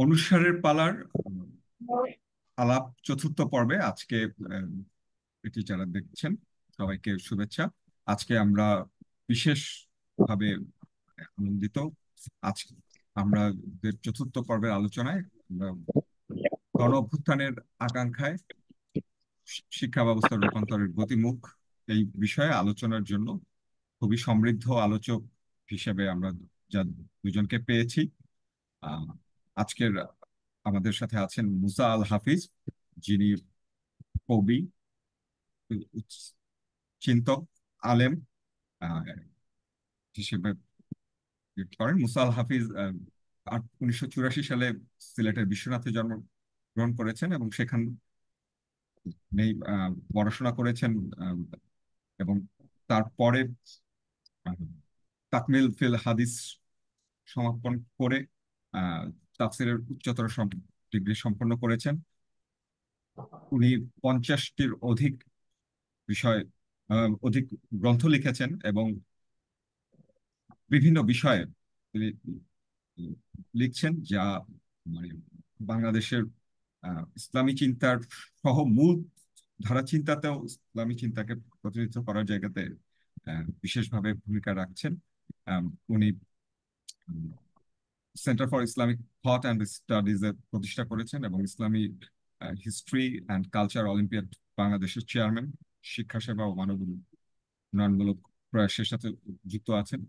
অনুসারের পালার আলাপ চতুর্থ পর্বে আজকে আহ, এটি যারা দেখছেন সবাইকে শুভেচ্ছা। আজকে আমরা বিশেষ ভাবে আনন্দিত। আজ আমরা চতুর্থ পর্বের আলোচনায় আমরা গণ অভ্যুত্থানের আকাঙ্ক্ষায় শিক্ষা ব্যবস্থার রূপান্তরের গতিমুখ এই বিষয়ে আলোচনার জন্য খুবই সমৃদ্ধ আলোচক হিসেবে আমরা যা দুজনকে পেয়েছি। আহ, আজকের আমাদের সাথে আছেন মুসা আল হাফিজ, যিনি কবি, চিন্তক, আলেম আহ, হিসেবে করেন। মুসা আল হাফিজ 1984 সালে সিলেটের বিশ্বনাথে জন্মগ্রহণ করেছেন এবং সেখানে পড়াশোনা করেছেন। আহ, এবং তারপরে আহ, তাকমিল ফিল হাদিস সমাপন করে আহ, তাফসিরের উচ্চতর ডিগ্রি সম্পন্ন করেছেন। উনি 50টির অধিক বিষয় অধিক গ্রন্থ লিখেছেন এবং বিভিন্ন বিষয়ে তিনি লিখছেন, যা মানে বাংলাদেশের ইসলামী চিন্তার সহ মূল ধারা চিন্তাতেও ইসলামী চিন্তাকে প্রতিনিধিত্ব করার জায়গাতে বিশেষভাবে ভূমিকা রাখছেন। উনি centre for Islamic thought and studies এর প্রতিষ্ঠা করেছেন এবং ইসলামী হিস্ট্রি অ্যান্ড কালচার অলিম্পিয়াড বাংলাদেশের চেয়ারম্যান, শিক্ষা সেবা ও মানব উন্নয়নমূলক প্রয়াসের সাথে যুক্ত আছেন।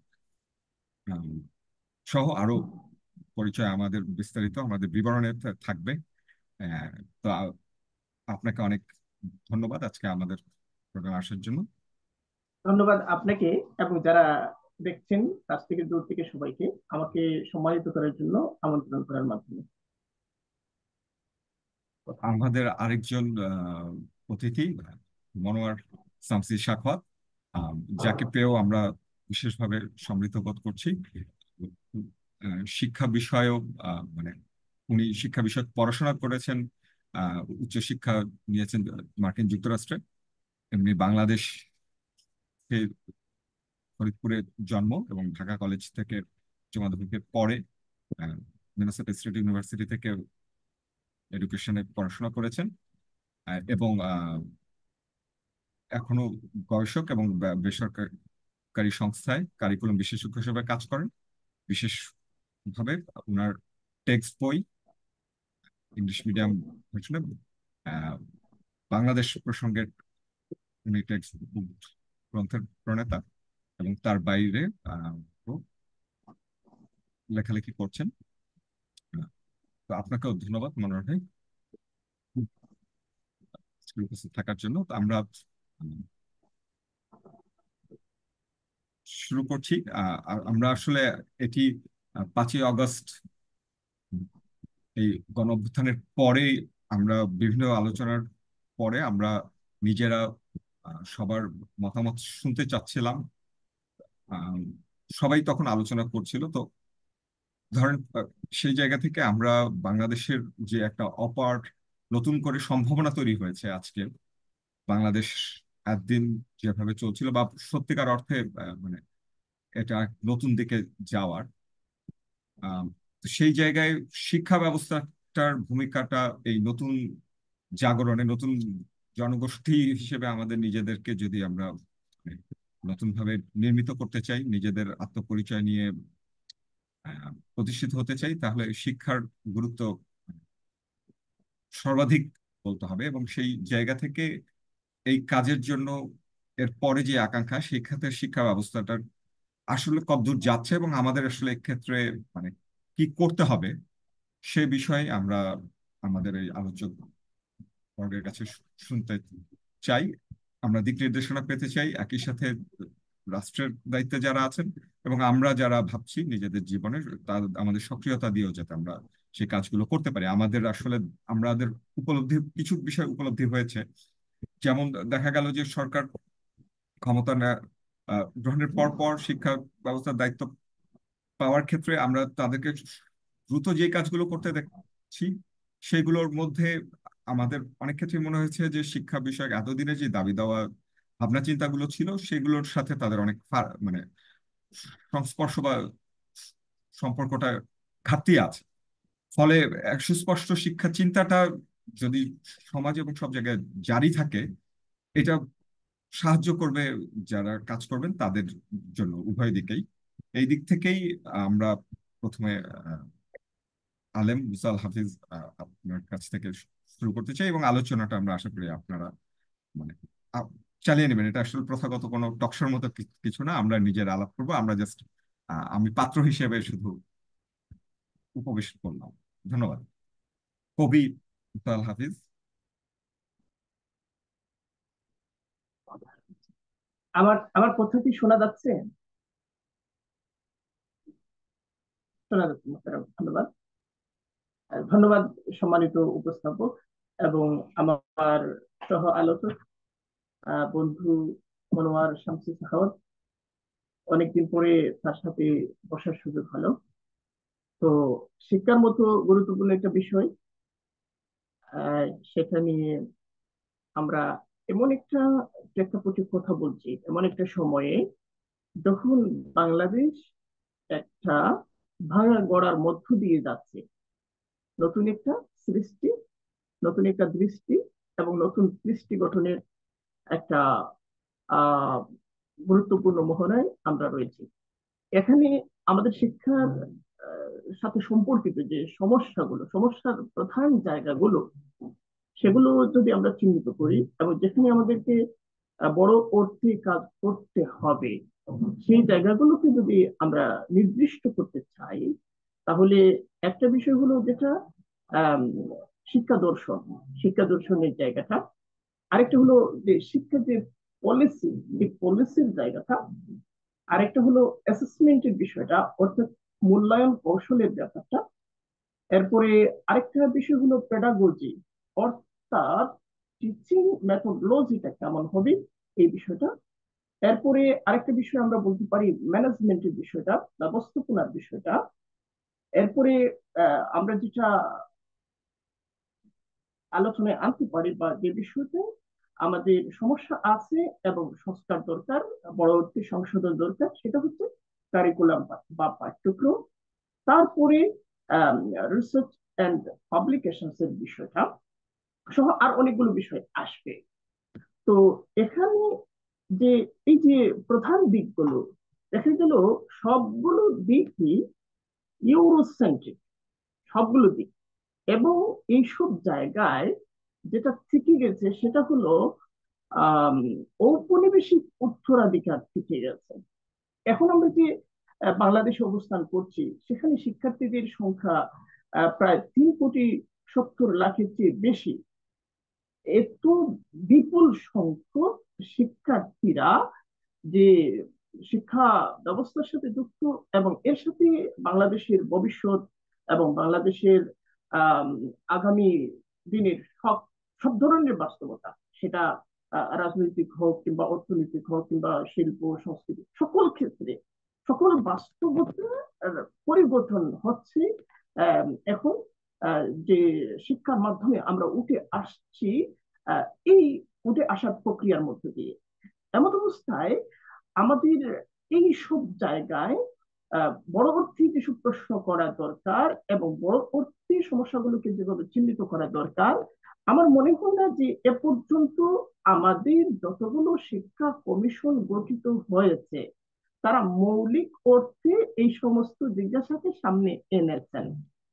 আম, সহ আরো পরিচয় আমাদের বিস্তারিত আমাদের বিবরণে থাকবে। আহ, তো আপনাকে অনেক ধন্যবাদ আজকে আমাদের প্রোগ্রামে আসার জন্য। ধন্যবাদ আপনাকে এবং যারা দেখছেন কাছ থেকে দূর থেকে সবাইকে আমাকে সম্মানিত করার জন্য আমন্ত্রণ করার মাধ্যমে। আমাদের আরেকজন অতিথি মনোয়ার শামসী সাখাওয়াত, যাকে পেয়েও আমরা বিশেষভাবে সমৃদ্ধ বোধ করছি। শিক্ষা বিষয়েও মানে উনি শিক্ষা বিষয়ক পড়াশোনা করেছেন, উচ্চশিক্ষা নিয়েছেন মার্কিন যুক্তরাষ্ট্রে। এমনি বাংলাদেশ ফরিদপুরে জন্ম এবং ঢাকা কলেজ থেকে উচ্চ মাধ্যমিকের পরে মিনেসোটা স্টেট ইউনিভার্সিটি থেকে এডুকেশনে পড়াশোনা করেছেন। এবং এখনো গবেষক এবং বেসরকারি সংস্থায় কারিকুলাম বিশেষজ্ঞ হিসেবে কাজ করেন। বিশেষভাবে ওনার টেক্সট বই, ইংলিশ মিডিয়াম ভার্সনে আহ, বাংলাদেশ প্রসঙ্গের উনি টেক্সট বুক গ্রন্থের প্রণেতা এবং তার বাইরে ও লেখালেখি করছেন। তো আপনাকেও ধন্যবাদ মনোহর ভাই আজকে উপস্থিত থাকার জন্য। তো আমরা শুরু করছি। আমরা আসলে এটি 5ই আগস্ট এই গণ অভ্যুত্থানের পরে আমরা বিভিন্ন আলোচনার পরে আমরা নিজেরা সবার মতামত শুনতে চাচ্ছিলাম। আহ, সবাই তখন আলোচনা করছিল। তো ধরেন সেই জায়গা থেকে আমরা বাংলাদেশের যে একটা অপার নতুন করে সম্ভাবনা তৈরি হয়েছে আজকে, বাংলাদেশ একদিন যেভাবে চলছিল বা সত্যিকার অর্থে মানে এটা নতুন দিকে যাওয়ার, আহ, তো সেই জায়গায় শিক্ষা ব্যবস্থাটার ভূমিকাটা এই নতুন জাগরণে নতুন জনগোষ্ঠী হিসেবে আমাদের নিজেদেরকে যদি আমরা নতুন ভাবে নির্মিত করতে চাই, নিজেদের আত্মপরিচয় নিয়ে প্রতিষ্ঠিত হতে চাই, তাহলে শিক্ষার গুরুত্ব সর্বাধিক বলতে হবে। এবং সেই জায়গা থেকে এই কাজের জন্য এর পরে যে আকাঙ্ক্ষা, সেই ক্ষেত্রে শিক্ষা ব্যবস্থাটার আসলে কতদূর যাচ্ছে এবং আমাদের আসলে এক্ষেত্রে মানে কি করতে হবে সে বিষয়ে আমরা আমাদের এই আলোচক বর্গের কাছে শুনতে চাই। আমরা দিক নির্দেশনা পেতে চাই, একই সাথে রাষ্ট্রের দায়িত্বে যারা আছেন এবং আমরা যারা ভাবছি নিজেদের জীবনে, তার আমাদের সক্রিয়তা দিয়েও যাতে আমরা সেই কাজগুলো করতে পারি। আমাদের আসলে আমাদের উপলব্ধি, কিছু বিষয় উপলব্ধি হয়েছে। যেমন দেখা গেল যে সরকার ক্ষমতা গ্রহণের পর পর শিক্ষা ব্যবস্থার দায়িত্ব পাওয়ার ক্ষেত্রে আমরা তাদেরকে দ্রুত যে কাজগুলো করতে দেখছি, সেগুলোর মধ্যে আমাদের অনেক ক্ষেত্রে মনে হয়েছে যে শিক্ষা বিষয়ক এতদিনে যে দাবি দেওয়া ভাবনা চিন্তাগুলো ছিল, সেগুলোর সাথে তাদের অনেক মানে সংস্পর্শ বা সম্পর্কটা ঘাটতি আছে। ফলে এক সুস্পষ্ট শিক্ষা চিন্তাটা যদি সমাজ এবং সব জায়গায় জারি থাকে, এটা সাহায্য করবে যারা কাজ করবেন তাদের জন্য, উভয় দিকেই। এই দিক থেকেই আমরা প্রথমে আলেম মুসাল হাফিজ আপনার কাছ থেকে শুরু করতে চাই, এবং আলোচনাটা আমরা আশা করি আপনারা মানে আ- চালিয়ে নেবেন। এটা আসলে প্রথাগত কোনো টকশোর মতো কিছু না, আমরা নিজের আলাপ করবো, আমরা জাস্ট আমি পাত্র হিসেবে শুধু উপবেশন করলাম। ধন্যবাদ। কবি মুসাল হাফিজ। আমার আমার কথা কি শোনা যাচ্ছে? শোনা যাচ্ছে, মোস্তারাম, ধন্যবাদ। ধন্যবাদ সম্মানিত উপস্থাপক এবং আমার সহ আলোচক বন্ধু মনোয়ার শামসী সাখাওয়াত। অনেকদিন পরে তার সাথে বসার সুযোগ হলো। তো শিক্ষার মতো গুরুত্বপূর্ণ একটা বিষয়, সেটা নিয়ে আমরা এমন একটা প্রেক্ষাপটে কথা বলছি, এমন একটা সময়ে যখন বাংলাদেশ একটা ভাঙা গড়ার মধ্য দিয়ে যাচ্ছে। নতুন একটা সৃষ্টি, নতুন একটা দৃষ্টি এবং নতুন সৃষ্টি গঠনের একটা আহ গুরুত্বপূর্ণ মোহনায় আমরা রয়েছি। এখানে আমাদের শিক্ষার সাথে সম্পর্কিত যে সমস্যাগুলো, সমস্যার প্রধান জায়গাগুলো, সেগুলো যদি আমরা চিহ্নিত করি এবং যেখানে আমাদেরকে বড় অর্থে কাজ করতে হবে, সেই জায়গাগুলোকে যদি আমরা নির্দিষ্ট করতে চাই, তাহলে একটা বিষয় হলো যেটা আহ শিক্ষা দর্শন, শিক্ষা দর্শনের জায়গাটা। আরেকটা হলো যে শিক্ষা যে পলিসি, এই পলিসির জায়গাটা। আরেকটা হলো অ্যাসেসমেন্টের বিষয়টা, অর্থাৎ মূল্যায়ন কৌশলের ব্যাপারটা। এরপরে আরেকটা বিষয় হলো পেডাগজি, অর্থাৎ টিচিং মেথোডোলজিটা কেমন হবে, এই বিষয়টা। এরপরে আরেকটা বিষয় আমরা বলতে পারি ম্যানেজমেন্টের বিষয়টা, ব্যবস্থাপনার বিষয়টা। এরপরে আমরা যেটা আলোচনায় আনতে পারি বা যে বিষয়টা আমাদের সমস্যা আছে এবং সংস্কার দরকার, পরবর্তী সংশোধন দরকার, সেটা হচ্ছে কারিকুলাম বা পাঠ্যক্রম। তারপরে রিসার্চ অ্যান্ড পাবলিকেশনস এর বিষয়টা সহ আর অনেকগুলো বিষয় আসবে। তো এখানে যে এই যে প্রধান দিকগুলো দেখা গেল, সবগুলো দিকই ইউরোসেন্ট্রিক, সবগুলো দিক। এবং এইসব জায়গায় যেটা থেকে গেছে সেটা হলো আহ ঔপনিবেশিক উত্তরাধিকার থেকে গেছে। এখন আমরা যে বাংলাদেশে অবস্থান করছি, সেখানে শিক্ষার্থীদের সংখ্যা প্রায় 3,70,00,000-এর চেয়ে বেশি। এত বিপুল সংখ্যক শিক্ষার্থীরা যে শিক্ষা ব্যবস্থার সাথে যুক্ত এবং এর সাথে বাংলাদেশের ভবিষ্যৎ এবং বাংলাদেশের আহ আগামী দিনের সব সব ধরনের বাস্তবতা, সেটা রাজনৈতিক হোক কিংবা অর্থনৈতিক হোক কিংবা শিল্প সংস্কৃতি, সকল ক্ষেত্রে সকল বাস্তবতা পরিবর্তন হচ্ছে এখন। যে শিক্ষার মাধ্যমে আমরা উঠে আসছি, আহ, এই উঠে আসার প্রক্রিয়ার মধ্যে দিয়ে। এমন অবস্থায় আমাদের এই সব জায়গায় বড় অর্থে যেসব প্রশ্ন করা দরকার এবং বড় অর্থে সমস্যাগুলোকে যেভাবে চিহ্নিত করা দরকার, আমার মনে হয় না যে এ পর্যন্ত আমাদের যতগুলো শিক্ষা কমিশন গঠিত হয়েছে, তারা মৌলিক অর্থে এই সমস্ত জিজ্ঞাসাকে সামনে এনেছেন।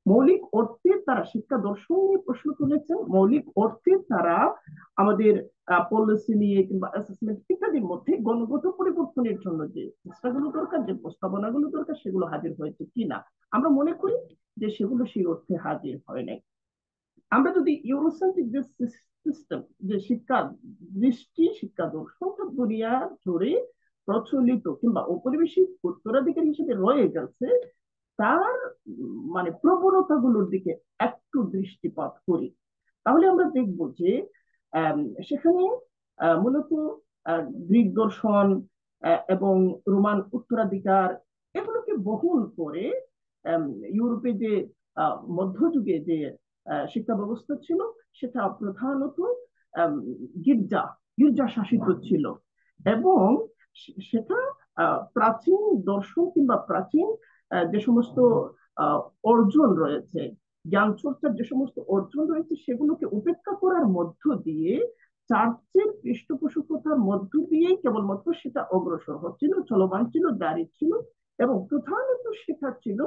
মৌলিক অর্থে তারা শিক্ষা দর্শন নিয়ে প্রশ্ন তুলেছেন, মৌলিক অর্থে তারা আমাদের পলিসি নিয়ে কিংবা অ্যাসেসমেন্ট ইত্যাদির মধ্যে গুণগত পরিবর্তনের জন্য যে চেষ্টাগুলো দরকার, যে প্রস্তাবনাগুলো দরকার, সেগুলো হাজির হয়েছে কিনা আমরা মনে করি যে সেগুলো সেই অর্থে হাজির হয় নাই। আমরা যদি ইউরোসেন্ট্রিক যে সিস্টেম, যে শিক্ষা দৃষ্টি, শিক্ষা দর্শনটা দুনিয়া জুড়ে প্রচলিত কিংবা ঔপনিবেশিক উত্তরাধিকার হিসেবে রয়ে গেছে, তার মানে প্রবণতাগুলোর দিকে একটু দৃষ্টিপাত করি, তাহলে আমরা দেখব যে আম, সেখানে মূলত গ্রিক দর্শন এবং রোমান উত্তরাধিকার এগুলোকে বহন করে আম, ইউরোপে যে মধ্যযুগে যে শিক্ষা ব্যবস্থা ছিল, সেটা প্রধানত আম, গির্জা গির্জা শাসিত ছিল। এবং সেটা প্রাচীন দর্শন কিংবা প্রাচীন যে সমস্ত আহ, অর্জন রয়েছে, জ্ঞান চর্চার যে সমস্ত অর্জন রয়েছে সেগুলোকে উপেক্ষা করার মধ্য দিয়ে, চার্চের পৃষ্ঠপোষকতার মধ্য দিয়েই কেবলমাত্র সেটা অগ্রসর হচ্ছিল, চলমান ছিল, জারি ছিল। এবং প্রধানত সেটা ছিল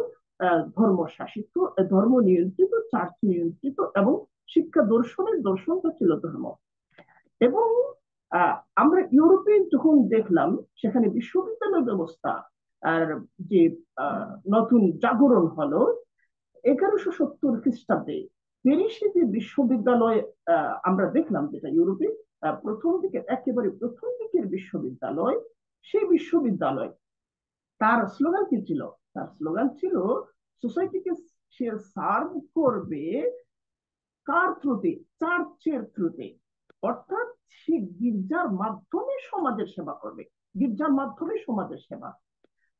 ধর্ম শাসিত, ধর্ম নিয়ন্ত্রিত, চার্চ নিয়ন্ত্রিত, এবং শিক্ষা দর্শনের দর্শনটা ছিল ধর্ম। এবং আহ, আমরা ইউরোপে যখন দেখলাম সেখানে বিশ্ববিদ্যালয় ব্যবস্থা আর যে নতুন জাগরণ হলো 1170 খ্রিস্টাব্দে, প্যারিসে যে বিশ্ববিদ্যালয় আমরা দেখলাম, যেটা ইউরোপে প্রথম দিকের, একেবারে প্রথম দিকের বিশ্ববিদ্যালয়, সেই বিশ্ববিদ্যালয় তার স্লোগান কি ছিল? তার স্লোগান ছিল, সোসাইটিকে সে সার্ভ করবে কার থ্রুতে? চার্চের থ্রুতে। অর্থাৎ সে গির্জার মাধ্যমে সমাজের সেবা করবে, গির্জার মাধ্যমে সমাজের সেবা।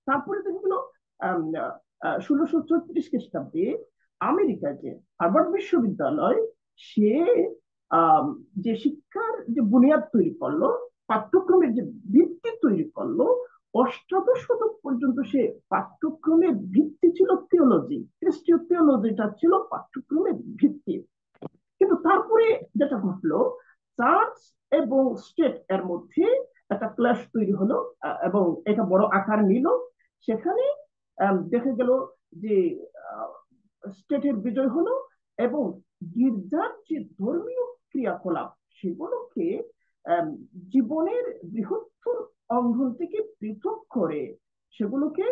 তারপরে দেখা গেল 1634 খ্রিস্টাব্দে আমেরিকার যে হার্ভার্ড বিশ্ববিদ্যালয়, সে যে শিক্ষার যে বুনিয়াদ তৈরি করলো, পাঠ্যক্রমের যে ভিত্তি তৈরি করলো, অষ্টাদশ শতক পর্যন্ত সে পাঠ্যক্রমের ভিত্তি ছিল থিওলজি, খ্রিস্টীয় থিওলজিটা ছিল পাঠ্যক্রমের ভিত্তি। কিন্তু তারপরে যেটা ঘটলো, চার্চ এবং স্টেট এর মধ্যে একটা ক্লাশ তৈরি হলো, এবং এটা বড় আকার নিল। সেখানে দেখা গেল যে স্টেটের বিজয় হলো, এবং গির্জার যে ধর্মীয় ক্রিয়াকলাপ সেগুলোকে আম, জীবনের বৃহত্তর অঙ্গন থেকে পৃথক করে সেগুলোকে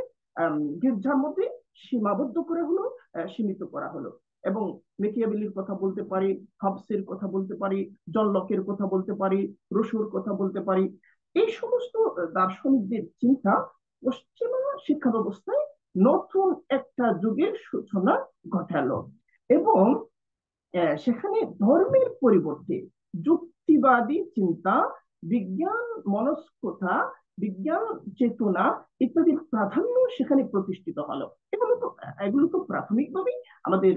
গির্জার মধ্যে সীমাবদ্ধ করে হলো, সীমিত করা হলো। এবং মেকিয়াভেলির কথা বলতে পারি, হবসের কথা বলতে পারি, জন লকের কথা বলতে পারি, রুশোর কথা বলতে পারি। এই সমস্ত দার্শনিকদের চিন্তা পশ্চিমা শিক্ষা ব্যবস্থায় নতুন একটা যুগের সূচনা ঘটালো। এবং সেখানে ধর্মের পরিবর্তে যুক্তিবাদী চিন্তা, বিজ্ঞান মনস্কতা, বিজ্ঞান চেতনা ইত্যাদির প্রাধান্য সেখানে প্রতিষ্ঠিত হলো। এগুলো তো প্রাথমিকভাবেই আমাদের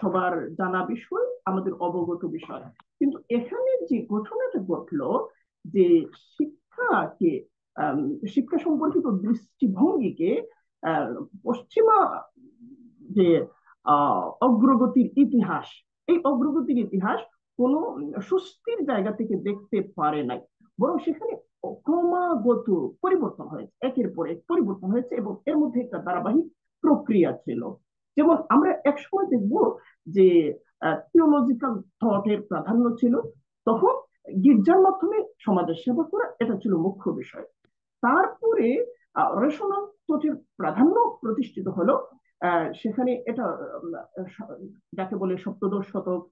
সবার জানা বিষয়, আমাদের অবগত বিষয়। কিন্তু এখানে যে ঘটনাটা ঘটলো, যে শিক্ষাকে, শিক্ষা সম্পর্কিত দৃষ্টিভঙ্গিকে পশ্চিমা যে অগ্রগতির ইতিহাস, এই অগ্রগতির ইতিহাস কোন সুস্থির জায়গা থেকে দেখতে পারে নাই, বরং সেখানে ক্রমাগত পরিবর্তন হয়েছে, একের পর এক পরিবর্তন হয়েছে, এবং এর মধ্যে একটা ধারাবাহিক প্রক্রিয়া ছিল। যেমন আমরা একসময় দেখব যে থিওলজিক্যাল থটের প্রাধান্য ছিল, তখন গির্জার মাধ্যমে সমাজের সেবা করা এটা ছিল মুখ্য বিষয়। তারপরে রেশনাল থটের প্রাধান্য প্রতিষ্ঠিত হলো, সেখানে এটা যাকে বলে সপ্তদশ শতক,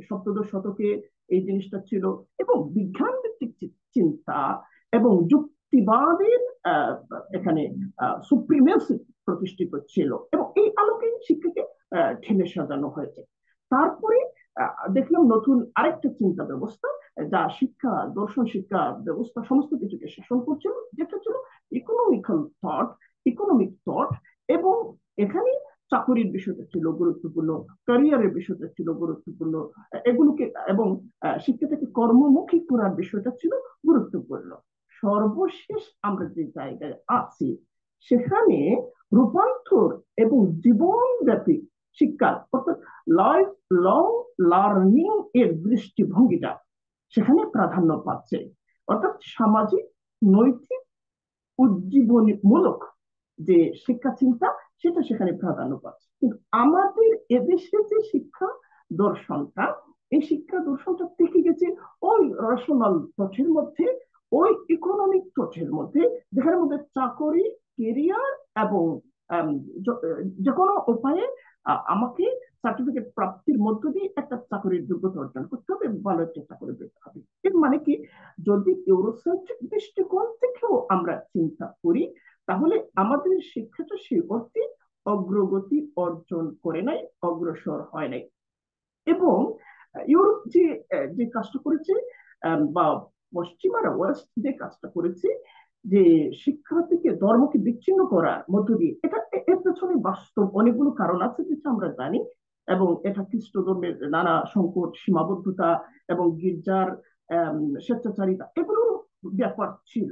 সপ্তদশ শতকে এই জিনিসটা ছিল। এবং বিজ্ঞান ভিত্তিক চিন্তা এবং যুক্তিবাদের এখানে সুপ্রিমেসি প্রতিষ্ঠিত ছিল, এবং এই আলোকে শিক্ষাকে ঠেলে সাজানো হয়েছে। তারপরে দেখলাম নতুন আরেকটা চিন্তা ব্যবস্থা, যা শিক্ষা দর্শন, শিক্ষা ব্যবস্থা সমস্ত কিছুকে শাসন করছিল, যেটা ছিল ইকোনমিক্যাল থট, ইকোনমিক থট। এবং এখানে চাকরির বিষয়টা ছিল গুরুত্বপূর্ণ, ক্যারিয়ারের বিষয়টা ছিল গুরুত্বপূর্ণ, এগুলোকে এবং শিক্ষাটাকে কর্মমুখী করার বিষয়টা ছিল গুরুত্বপূর্ণ। সর্বশেষ আমরা যে জায়গায় আছি, সেখানে রূপান্তর এবং জীবনব্যাপী শিক্ষা, অর্থাৎ লাইফ লং লার্নিং এর দৃষ্টিভঙ্গিটা সেখানে প্রাধান্য পাচ্ছে। অর্থাৎ সামাজিক, নৈতিক, উজ্জীবনীমূলক যে শিক্ষা চিন্তা, সেটা সেখানে প্রাধান্য পাচ্ছে। কিন্তু আমাদের এদেশে যে শিক্ষা দর্শনটা, এই শিক্ষা দর্শনটা থেকে গেছে ওই রেশনাল তথ্যের মধ্যে, ওই ইকোনমিক তথ্যের মধ্যে, যেখানের মধ্যে চাকরি, কেরিয়ার এবং যে কোনো উপায়ে আমাকে সার্টিফিকেট প্রাপ্তির মধ্য দিয়ে একটা চাকরির যোগ্যতা অর্জন করতে হবে, ভালো একটা চাকরি পেতে হবে। এর মানে কি, যদি ইউরোসেন্ট্রিক দৃষ্টিকোণ থেকেও আমরা চিন্তা করি, তাহলে আমাদের শিক্ষাটা সেই অর্থে অগ্রগতি অর্জন করে নাই, অগ্রসর হয় নাই। এবং ইউরোপ যে যে কাজটা করেছে, বা পশ্চিমারা ওয়েস্ট যে কাজটা করেছে, যে শিক্ষা থেকে ধর্মকে বিচ্ছিন্ন করার মধ্য দিয়ে, এটা এর পেছনে বাস্তব অনেকগুলো কারণ আছে যেটা আমরা জানি। এবং এটা খ্রিস্ট ধর্মের নানা সংকট, সীমাবদ্ধতা এবং গির্জার স্বেচ্ছাচারিতা, এগুলোর ব্যাপার ছিল।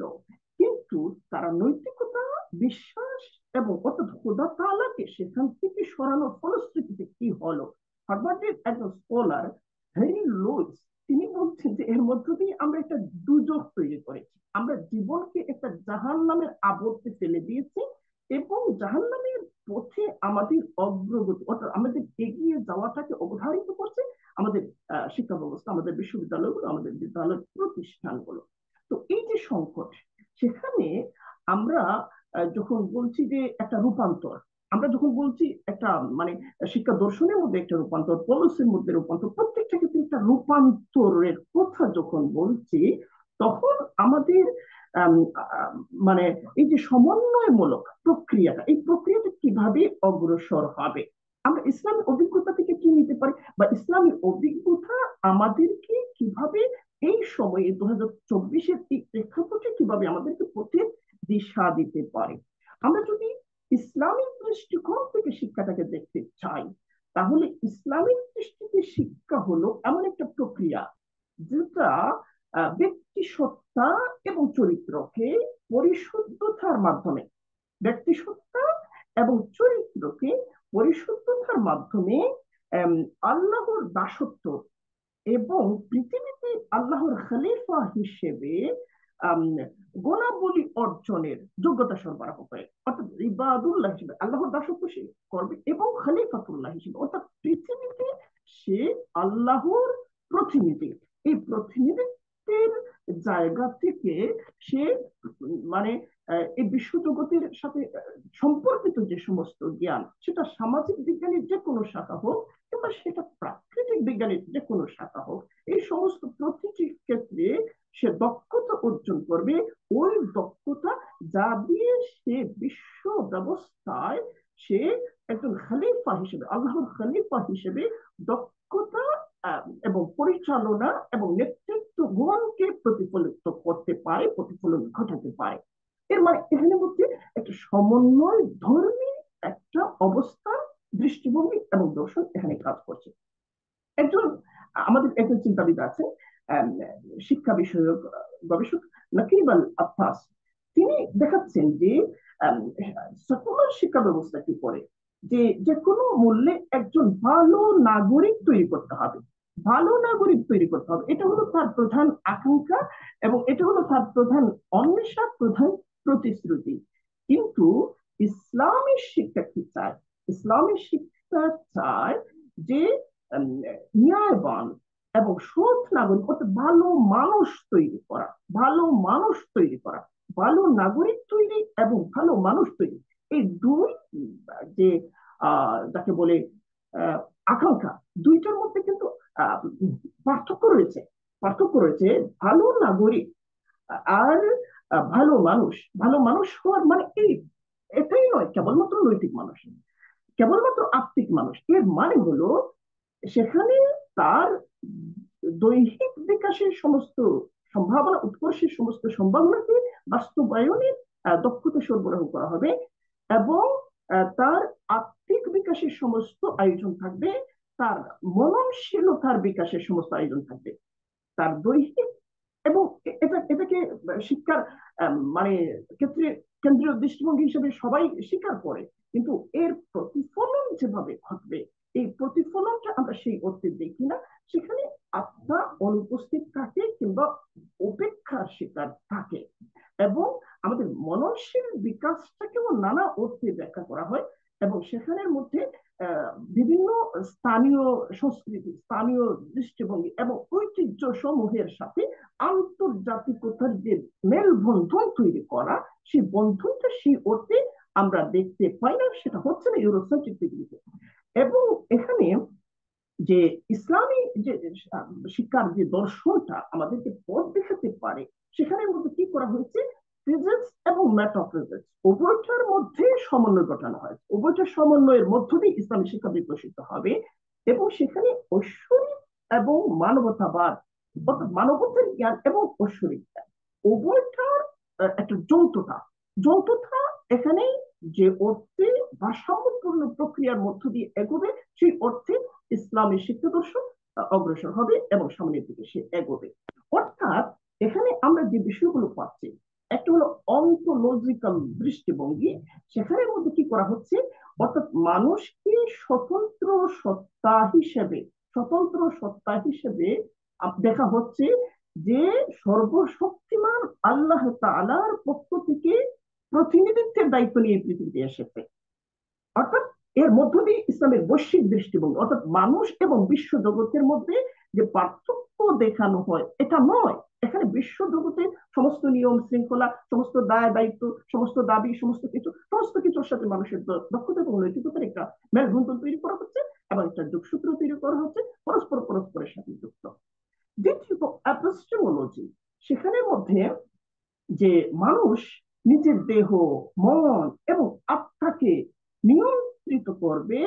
কিন্তু তারা নৈতিকতা, বিশ্বাস এবং অর্থাৎ খোদা তাআলাকে সেখান থেকে সরানোর ফলশ্রুতিতে কি হলো। হার্ভার্ডের একজন স্কলার হেনরি লুইস তিনি বলছেন যে এর মধ্য দিয়ে আমরা একটা দুজক তৈরি করেছি, আমরা জীবনকে একটা জাহান্নামের আবর্তে ফেলে দিয়েছি এবং জাহান্নামের পথে আমাদের অগ্রগতি অর্থাৎ আমাদের এগিয়ে যাওয়াটাকে অবধারিত করছে আমাদের শিক্ষা ব্যবস্থা, আমাদের বিশ্ববিদ্যালয়গুলো, আমাদের বিদ্যালয় প্রতিষ্ঠানগুলো। তো এই যে সংকট, সেখানে আমরা যখন বলছি যে একটা রূপান্তর, আমরা যখন বলছি একটা মানে শিক্ষা দর্শনের মধ্যে একটা রূপান্তর, পলিসির মধ্যে রূপান্তর, প্রত্যেকটা ক্ষেত্রে একটা রূপান্তরের কথা যখন বলছি, তখন আমাদের আম, আ- মানে এই যে সমন্বয়মূলক প্রক্রিয়াটা, এই প্রক্রিয়াটা কিভাবে অগ্রসর হবে, আমরা ইসলামী অভিজ্ঞতা থেকে কি নিতে পারি, বা ইসলামী অভিজ্ঞতা আমাদেরকে কিভাবে এই সময়ে 2024-এর এই প্রেক্ষাপটে কিভাবে আমাদেরকে পথে দিশা দিতে পারে। আমরা যদি ইসলামিক দৃষ্টিকোণ থেকে শিক্ষাটাকে দেখতে চাই, তাহলে ইসলামিক দৃষ্টিতে শিক্ষা হলো এমন একটা প্রক্রিয়া যেটা ব্যক্তি সত্তা এবং চরিত্রকে পরিশুদ্ধতার মাধ্যমে, ব্যক্তিসত্তা এবং চরিত্রকে পরিশুদ্ধতার মাধ্যমে আল্লাহর দাসত্ব এবং পৃথিবীতে আল্লাহর খলিফা হিসেবে আম, গুণাবলী অর্জনের যোগ্যতা সরবরাহ করে, অর্থাৎ ইবাদুল্লাহ হিসেবে আল্লাহর দাসত্ব সে করবে এবং খলিফাতুল্লাহ হিসেবে অর্থাৎ পৃথিবীতে সে আল্লাহর প্রতিনিধি। এই প্রতিনিধিত্বের জায়গা থেকে সে মানে এই বিশ্বজগতের সাথে সম্পর্কিত যে সমস্ত জ্ঞান, সেটা সামাজিক বিজ্ঞানের যে কোনো শাখা হোক কিংবা সেটা প্রাকৃতিক বিজ্ঞানের যে কোনো শাখা হোক, এই সমস্ত প্রতিটি ক্ষেত্রে সে দক্ষতা অর্জন করবে। ওই দক্ষতা যা দিয়ে সে বিশ্ব ব্যবস্থায় সে একজন খলিফা হিসেবে, আল্লাহর খলিফা হিসেবে দক্ষতা এবং পরিচালনা এবং নেতৃত্ব গুণকে প্রতিফলিত করতে পারে, প্রতিফলন ঘটাতে পারে। এর মানে এখানে মধ্যে একটা সমন্বয় ধর্মী একটা অবস্থান, দৃষ্টিভঙ্গি এবং দর্শন এখানে কাজ করছে। একজন আমাদের একজন চিন্তাবিদ আছেন, আহ, শিক্ষা বিষয়ক গবেষক নকিব আল আব্বাস, তিনি দেখাচ্ছেন যে সেকুলার শিক্ষা ব্যবস্থা কি করে, যে যে কোনো মূল্যে একজন ভালো নাগরিক তৈরি করতে হবে, ভালো নাগরিক তৈরি করতে হবে, এটা হলো তার প্রধান আকাঙ্ক্ষা এবং এটা হলো তার প্রধান অন্বেষা, প্রধান প্রতিশ্রুতি। কিন্তু ইসলামী শিক্ষা কি চায়? ইসলামী শিক্ষা চায় যে ন্যায়বান এবং সৎ নাগরিক, অর্থাৎ ভালো মানুষ তৈরি করা, ভালো মানুষ তৈরি করা, ভালো নাগরিক তৈরি এবং ভালো মানুষ তৈরি, এই দুই যে যাকে বলে আহ, আকাঙ্ক্ষা, দুইটার মধ্যে কিন্তু আহ, পার্থক্য রয়েছে। পার্থক্য রয়েছে ভালো নাগরিক আর ভালো মানুষ। ভালো মানুষ হওয়ার মানে এই এটাই নয় কেবলমাত্র নৈতিক মানুষ, কেবলমাত্র আত্মিক মানুষ। এর মানে হলো সেখানে তার দৈহিক বিকাশের সমস্ত সম্ভাবনা, উৎকর্ষের সমস্ত সম্ভাবনাকে বাস্তবায়নের দক্ষতা সরবরাহ করা হবে এবং তার আত্মিক বিকাশের সমস্ত আয়োজন থাকবে, তার মননশীলতার বিকাশের সমস্ত আয়োজন থাকবে। তার দৈহিক এবং এটাকে শিক্ষার মানে ক্ষেত্রে কেন্দ্রীয় দৃষ্টিভঙ্গি হিসেবে সবাই স্বীকার করে, কিন্তু এর প্রতিফলন যেভাবে ঘটবে, এই প্রতিফলনটা আমরা সেই অর্থে দেখি না। সেখানে আত্মা অনুপস্থিত থাকে কিংবা উপেক্ষার শিকার থাকে এবং আমাদের মননশীল বিকাশটাকেও নানা অর্থে ব্যাখ্যা করা হয় এবং সেখানের মধ্যে বিভিন্ন স্থানীয় সংস্কৃতি, স্থানীয় দৃষ্টিভঙ্গি এবং ঐতিহ্য সমূহের সাথে আন্তর্জাতিকতার যে মেলবন্ধন তৈরি করা, সেই বন্ধনটা সেই অর্থে আমরা দেখতে পাই না, সেটা হচ্ছে না ইউরোসেন্ট্রিক পৃথিবীতে। এবং এখানে যে ইসলামী যে শিক্ষার যে দর্শনটা আমাদেরকে পথ দেখাতে পারে, সেখানের মধ্যে কি করা হয়েছে, ফিজিক্স এবং মেটাফিজিক্স উভয়টার মধ্যে সমন্বয় ঘটানো হয়। উভয়টার সমন্বয়ের মধ্য দিয়ে ইসলামী শিক্ষা বিকশিত হবে এবং সেখানে ঐশ্বরিক এবং মানবতাবাদ, অর্থাৎ মানবতার জ্ঞান এবং ঐশ্বরিক জ্ঞান উভয়টার একটা যৌথতা, যৌথতা এখানে যে অর্থে ভারসাম্যপূর্ণ প্রক্রিয়ার মধ্য দিয়ে এগোবে, সেই অর্থে ইসলামী শিক্ষা দর্শন অগ্রসর হবে এবং সামনের দিকে সে এগোবে। অর্থাৎ এখানে আমরা যে বিষয়গুলো পাচ্ছি, একটা হলো অন্তোলজিক্যাল দৃষ্টিভঙ্গি। সেখানের মধ্যে কি করা হচ্ছে, অর্থাৎ মানুষকে স্বতন্ত্র সত্তা হিসেবে স্বতন্ত্র সত্তা হিসেবে দেখা হচ্ছে, যে সর্বশক্তিমান আল্লাহ তাআলার পক্ষ থেকে প্রতিনিধিত্বের দায়িত্ব নিয়ে পৃথিবীতে এসেছে। অর্থাৎ এর মধ্য দিয়ে ইসলামের বৈশ্বিক দৃষ্টিভঙ্গি, অর্থাৎ মানুষ এবং বিশ্ব জগতের মধ্যে যে পার্থক্য দেখানো হয় এটা নয়। এখানে বিশ্ব জগতের সমস্ত নিয়ম শৃঙ্খলা, সমস্ত দায় দায়িত্ব, সমস্ত দাবি, সমস্ত কিছুর সাথে মানুষের দক্ষতা এবং নৈতিকতার একটা মেলবন্ধন তৈরি করা হচ্ছে, এবং একটা যোগসূত্র তৈরি করা হচ্ছে, পরস্পর পরস্পরের সাথে যুক্ত। দ্বিতীয়ত অ্যাপোস্টেমোলজি, সেখানের মধ্যে যে মানুষ নিজের দেহ, মন এবং আত্মাকে নিয়ন্ত্রিত করবে,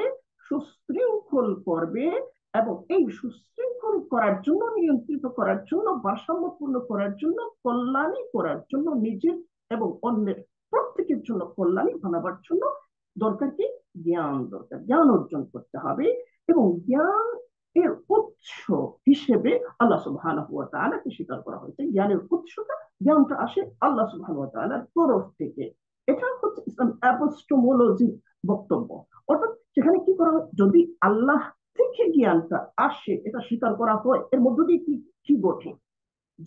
সুশৃঙ্খল করবে, এবং এই সুশৃঙ্খল করার জন্য, নিয়ন্ত্রিত করার জন্য, ভারসাম্যপূর্ণ করার জন্য, কল্যাণী করার জন্য, নিজের এবং অন্যের প্রত্যেকের জন্য কল্যাণী বানাবার জন্য দরকার কি? জ্ঞান দরকার, জ্ঞান অর্জন করতে হবে। এবং জ্ঞান এর উৎস হিসেবে আল্লাহ সুবহানাহু ওয়া তাআলাকে স্বীকার করা হয়েছে। জ্ঞানের উৎসটা, জ্ঞানটা আসে আল্লাহ সুবহানাহু ওয়া তাআলার তরফ থেকে। এটা হচ্ছে ইসলাম অ্যাপোস্টোমোলজির বক্তব্য। অর্থাৎ সেখানে কি করা হয়, যদি আল্লাহ থেকে জ্ঞানটা আসে এটা স্বীকার করা হয়, এর মধ্য দিয়ে কি কি ঘটে?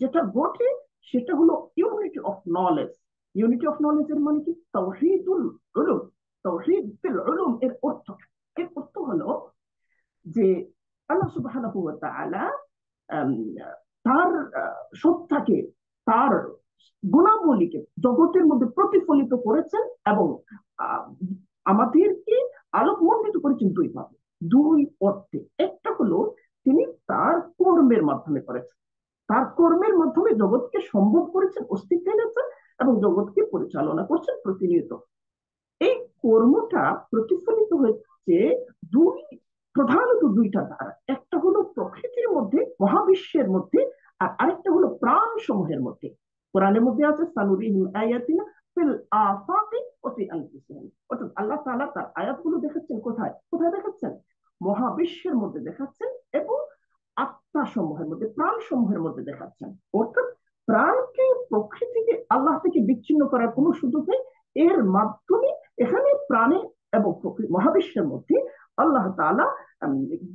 যেটা ঘটে সেটা হলো unity of knowledge. Unity of knowledge এর মানে কি? তাওহীদুল উলুম। তাওহীদুল উলুম এর অর্থ, হলো যে আল্লাহ সুবহানাহু ওয়া তাআলা তার সত্তাকে, তার গুণাবলীকে জগতের মধ্যে প্রতিফলিত করেছেন, এবং আহ, আমাদেরকে আলোকমণ্ডিত করেছেন দুই ভাবে, দুই অর্থে। একটা হলো তিনি তার কর্মের মাধ্যমে করেছেন, তার কর্মের মাধ্যমে জগৎকে সম্ভব করেছেন, অস্তিত্ব এনেছেন, এবং জগৎকে পরিচালনা করছেন প্রতিনিয়ত। এই কর্মটা প্রতিফলিত হচ্ছে দুই, প্রধানত দুইটা দ্বারা। একটা হলো প্রকৃতির মধ্যে, মহাবিশ্বের মধ্যে, আর আরেকটা হলো প্রাণ সমূহের মধ্যে। কোরআনের মধ্যে আছে সানুরিহিম আয়াতিনা ফিল আফাকি ওয়া ফি আনফুসিহিম। অর্থাৎ আল্লাহ তাআলা তার আয়াতগুলো দেখাচ্ছেন কোথায়? কোথায় দেখাচ্ছেন? মহাবিশ্বের মধ্যে দেখাচ্ছেন, এবং আত্মা সমূহের মধ্যে, প্রাণ সমূহের মধ্যে দেখাচ্ছেন। অর্থাৎ প্রাণকে প্রকৃতিকে আল্লাহ থেকে বিচ্ছিন্ন করার কোনো সুযোগ নেই। এর মাধ্যমে এখানে প্রাণে এবং মহাবিশ্বের মধ্যে আল্লাহ তাআলা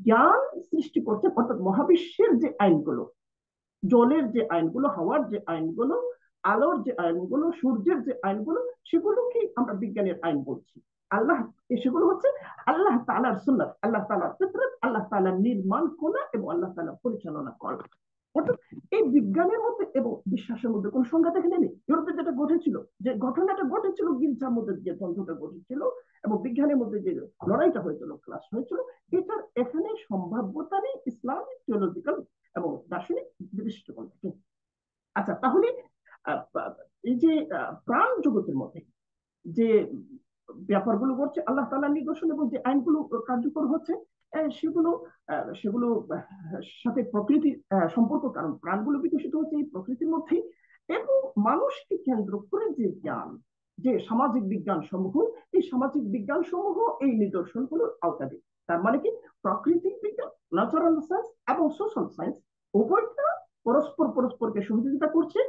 জ্ঞান সৃষ্টি করছেন। অর্থাৎ মহাবিশ্বের যে আইনগুলো, জলের যে আইনগুলো, হাওয়ার যে আইনগুলো, আলোর যে আইনগুলো, সূর্যের যে আইনগুলো, সেগুলোকে আমরা বিজ্ঞানের আইন বলছি। আল্লাহ, সেগুলো হচ্ছে আল্লাহ তাআলার সুন্নাত, আল্লাহ তাআলার ফিতরত, আল্লাহ তাআলার নির্মাণ করা এবং আল্লাহ তাআলা পরিচালনা করা। অর্থাৎ এই বিজ্ঞানের মধ্যে এবং বিশ্বাসের মধ্যে কোন সংঘাত এখানে নেই। ইউরোপে যেটা ঘটেছিল, যে ঘটনাটা ঘটেছিল, গির্জার মধ্যে যে দ্বন্দ্বটা ঘটেছিল এবং বিজ্ঞানের মধ্যে যে লড়াইটা হয়েছিল, ক্লাস হয়েছিল, এটার এখানে সম্ভাব্যতা নেই ইসলামিক থিওলজিক্যাল এবং দার্শনিক দৃষ্টিকোণ থেকে। আচ্ছা, তাহলে এই যে প্রাণ জগতের মধ্যে যে ব্যাপারগুলো ঘটছে, আল্লাহ তাআলার নিদর্শন এবং যে আইনগুলো কার্যকর হচ্ছে, সেগুলো সেগুলো সাথে প্রকৃতির সম্পর্ক, কারণ প্রাণগুলো বিকশিত হচ্ছে এই প্রকৃতির মধ্যে। এবং মানুষকে কেন্দ্র করে যে জ্ঞান, যে সামাজিক বিজ্ঞান সমূহ, এই সামাজিক বিজ্ঞান সমূহ এই নিদর্শনগুলোর আওতাধীন। তার মানে কি, প্রাকৃতিক বিজ্ঞান, ন্যাচারাল সায়েন্স এবং সোশ্যাল সায়েন্স উভয়টা পরস্পর পরস্পরকে সহযোগিতা করছে।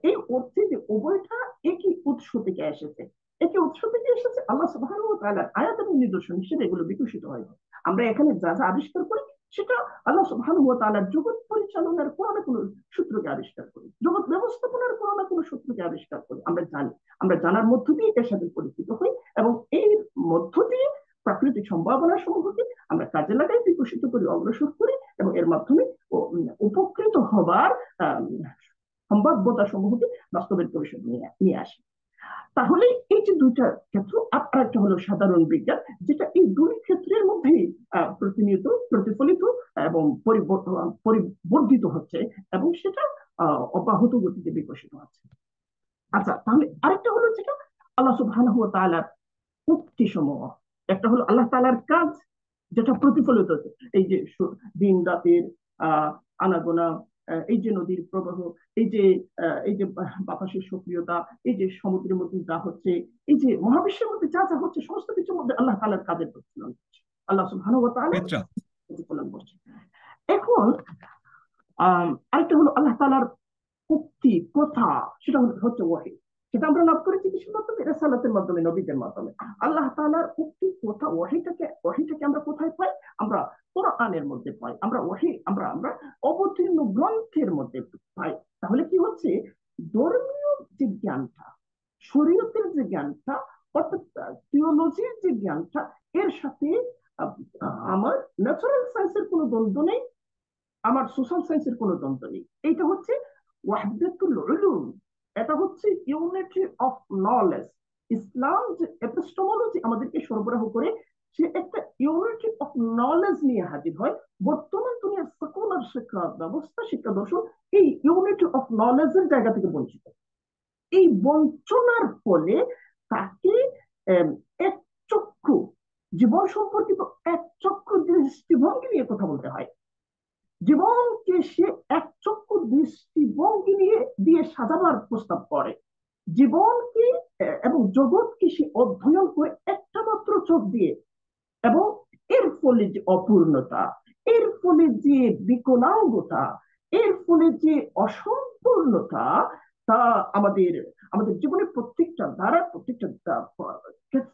এই অর্থে যে উভয়টা একই উৎস থেকে এসেছে, একই উৎস থেকে এসেছে, আল্লাহ সুবহানাহু ওয়া তাআলার আয়াত এবং নিদর্শন হিসেবে এগুলো বিকশিত হয়। আমরা এখানে যা যা আবিষ্কার করি সেটা আল্লাহ সুবহানাহু ওয়া তাআলার জগৎ পরিচালনার কোনো না কোনো সূত্রকে আবিষ্কার করি, জগৎ ব্যবস্থাপনার কোনো না কোনো সূত্রকে আবিষ্কার করি। আমরা জানি, আমরা জানার মধ্য দিয়ে এর সাথে পরিচিত হই, এবং এর মধ্য দিয়ে প্রাকৃতিক সম্ভাবনা সমূহকে আমরা কাজে লাগাই, বিকশিত করি, অগ্রসর করি, এবং এর মাধ্যমে উপকৃত হবার সম্ভাব্যতা সমূহকে বাস্তবের পরিসর নিয়ে নিয়ে আসে। তাহলে এই যে দুইটা ক্ষেত্র, আর একটা হলো সাধারণ বিজ্ঞান, যেটা এই দুই ক্ষেত্রের মধ্যেই প্রতিনিয়ত প্রতিফলিত এবং পরিবর্ধিত হচ্ছে, এবং সেটা অব্যাহত গতিতে বিকশিত হচ্ছে। আচ্ছা, তাহলে আরেকটা হলো যেটা আল্লাহ সুবহানাহু ওয়া তাআলার উক্তি সমূহ। একটা হলো আল্লাহ তাআলার কাজ, যেটা প্রতিফলিত হচ্ছে, এই যে দিন রাতের আনাগোনা, এই যে নদীর প্রবাহ, এই যে বাতাসের সক্রিয়তা, এই যে সমুদ্রের মধ্যে যা হচ্ছে, এই যে মহাবিশ্বের মধ্যে যা যা হচ্ছে, সমস্ত কিছুর মধ্যে আল্লাহ তাআলার কাজের প্রতিফলন হচ্ছে, আল্লাহ সুবহানাহু ওয়া তাআলা মিত্রা, প্রতিফলন করছে। এখন আরেকটা হলো আল্লাহ তাআলার উক্তি, কথা, সেটা হচ্ছে ওয়াহী। সেটা আমরা লাভ করেছি কিসের মাধ্যমে? রেসালাতের মাধ্যমে, নবীদের মাধ্যমে। আল্লাহ তাআলার একটি কথা, ওয়াহিটাকে আমরা কোথায় পাই? আমরা কোরআনের মধ্যে পাই, আমরা ওয়াহি আমরা আমরা অবতীর্ণ গ্রন্থের মধ্যে পাই। তাহলে কি হচ্ছে, ধর্মীয় যে জ্ঞানটা, শরীয়তের যে জ্ঞানটা, অর্থাৎ থিওলজির যে জ্ঞানটা, এর সাথে আহ, আমার ন্যাচারাল সায়েন্সের কোনো দ্বন্দ্ব নেই, আমার সোশ্যাল সায়েন্সের কোনো দ্বন্দ্ব নেই। এইটা হচ্ছে ওয়াহদাতুল উলুম, এটা হচ্ছে ইউনিটি অফ নলেজ। ইসলাম যে এপিস্টেমোলজি আমাদেরকে সরবরাহ করে, সে একটা ইউনিটি অফ নলেজ নিয়ে হাজির হয়। বর্তমান দুনিয়ার সেকুলার শিক্ষা ব্যবস্থা, শিক্ষা দর্শন এই ইউনিটি অফ নলেজের জায়গা থেকে বঞ্চিত। এই বঞ্চনার ফলে তাকে আম, এক চক্ষু জীবন সম্পর্কিত এক চক্ষু দৃষ্টিভঙ্গি নিয়ে কথা বলতে হয়। জীবনকে সে একচক্ষু দৃষ্টিভঙ্গি নিয়ে দিয়ে সাজাবার প্রস্তাব করে। জীবনকে এবং জগৎকে সে অধ্যয়ন করে একটা মাত্র চোখ দিয়ে, এবং এর ফলে যে অপূর্ণতা, এর ফলে যে বিকলাঙ্গতা, এর ফলে যে অসম্পূর্ণতা, তা আমাদের আমাদের জীবনের প্রত্যেকটা দ্বারা, প্রত্যেকটা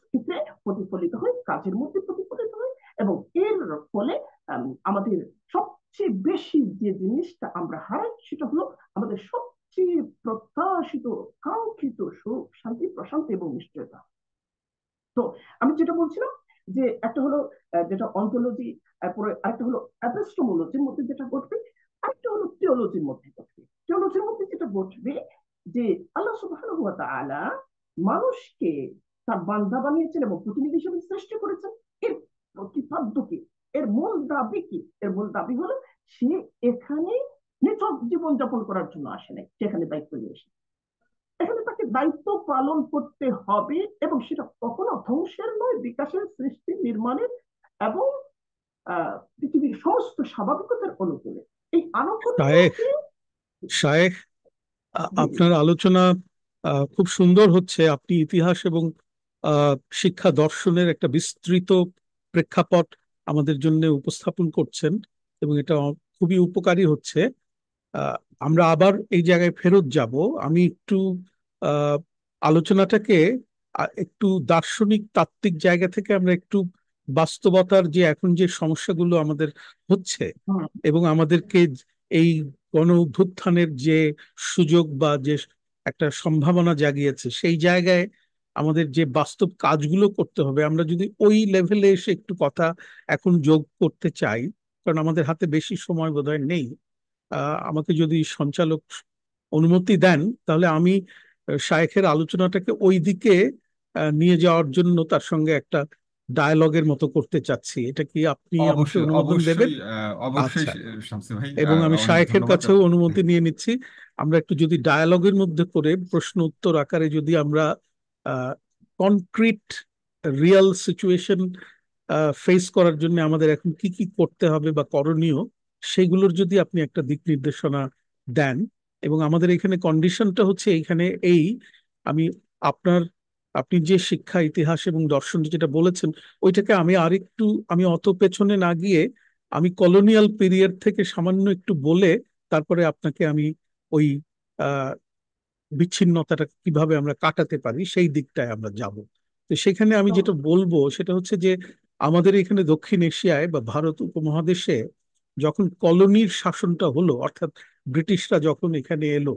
ক্ষেত্রে প্রতিফলিত হয়, কাজের মধ্যে প্রতিফলিত হয়। এবং এর ফলে আমাদের সবচেয়ে বেশি যে জিনিসটা আমরা হারাই, সেটা হলো আমাদের সবচেয়ে প্রত্যাশিত, কাঙ্ক্ষিত সুখ, শান্তি, প্রশান্তি এবং নিশ্চয়তা। তো আমি যেটা বলছিলাম, যে একটা হলো যেটা অন্তোলজি, তারপরে আরেকটা হলো অ্যাপিস্টোমোলজির মধ্যে যেটা ঘটবে, আরেকটা হলো থিওলজির মধ্যে ঘটবে। থিওলজির মধ্যে যেটা ঘটবে, যে আল্লাহ সুবহানাহু ওয়া তাআলা মানুষকে তার বান্দা বানিয়েছেন এবং প্রতিনিধি হিসেবে সৃষ্টি করেছেন। এর প্রতিপাদ্য কি? এর মূল দাবি কি? এর মূল দাবি হলো, সে এখানে নিছক জীবনযাপন করার জন্য আসে নাই, সেখানে দায়িত্ব নিয়ে এসে, এখানে তাকে দায়িত্ব পালন করতে হবে। এবং সেটা কখনো ধ্বংসের নয়, বিকাশের, সৃষ্টি, নির্মাণের, এবং পৃথিবীর সমস্ত স্বাভাবিকতার অনুকূলে। এই শায়েখ আনুকূল্যকে। শায়েখ জি। আপনার আলোচনা খুব সুন্দর হচ্ছে। আপনি ইতিহাস এবং আহ, শিক্ষা দর্শনের একটা বিস্তৃত প্রেক্ষাপট আমাদের জন্য উপস্থাপন করছেন, এবং এটা খুবই উপকারী হচ্ছে। আহ, আমরা আবার এই জায়গায় ফেরত যাব। আমি একটু আহ, আলোচনাটাকে একটু দার্শনিক তাত্ত্বিক জায়গা থেকে আমরা একটু বাস্তবতার যে এখন যে সমস্যাগুলো আমাদের হচ্ছে, হুম। এবং আমাদেরকে এই গণ অভ্যুত্থানের যে সুযোগ বা যে একটা সম্ভাবনা জাগিয়েছে, সেই জায়গায় আমাদের যে বাস্তব কাজগুলো করতে হবে, আমরা যদি ওই লেভেলে এসে একটু কথা এখন যোগ করতে চাই, কারণ আমাদের হাতে বেশি সময় বোধহয় নেই। আমাকে যদি সঞ্চালক অনুমতি দেন, তাহলে আমি শায়েখের আলোচনাটাকে ওই দিকে নিয়ে যাওয়ার জন্য তার সঙ্গে একটা ডায়ালগের মতো করতে চাচ্ছি। এটা কি আপনি আমাকে অবশ্যই অনুমোদন দেবেন? অবশ্যই অবশ্যই আচ্ছা। শামসু ভাই, এবং আমি অনেক শায়েখের ধন্যবাদ। কাছেও অনুমতি নিয়ে নিচ্ছি। আমরা একটু যদি ডায়ালগের মধ্যে করে প্রশ্ন উত্তর আকারে যদি আমরা কনক্রিট রিয়েল সিচুয়েশন ফেস করার জন্য আমাদের এখন কি কি করতে হবে বা করণীয়, সেগুলোর যদি আপনি একটা দিক নির্দেশনা দেন। এবং আমাদের এখানে কন্ডিশনটা হচ্ছে এইখানে এই, আমি আপনার আপনি যে শিক্ষা, ইতিহাস এবং দর্শন যেটা বলেছেন, ওইটাকে আমি আরেকটু, আমি অত পেছনে না গিয়ে আমি কলোনিয়াল পিরিয়ড থেকে সামান্য একটু বলে তারপরে আপনাকে আমি ওই আহ, বিচ্ছিন্নতাটা কিভাবে আমরা কাটাতে পারি সেই দিকটায় আমরা যাব। তো সেখানে আমি তো যেটা বলবো সেটা হচ্ছে যে আমাদের এখানে দক্ষিণ এশিয়ায় বা ভারত উপমহাদেশে যখন কলোনির শাসনটা হলো, অর্থাৎ ব্রিটিশরা যখন এখানে এলো,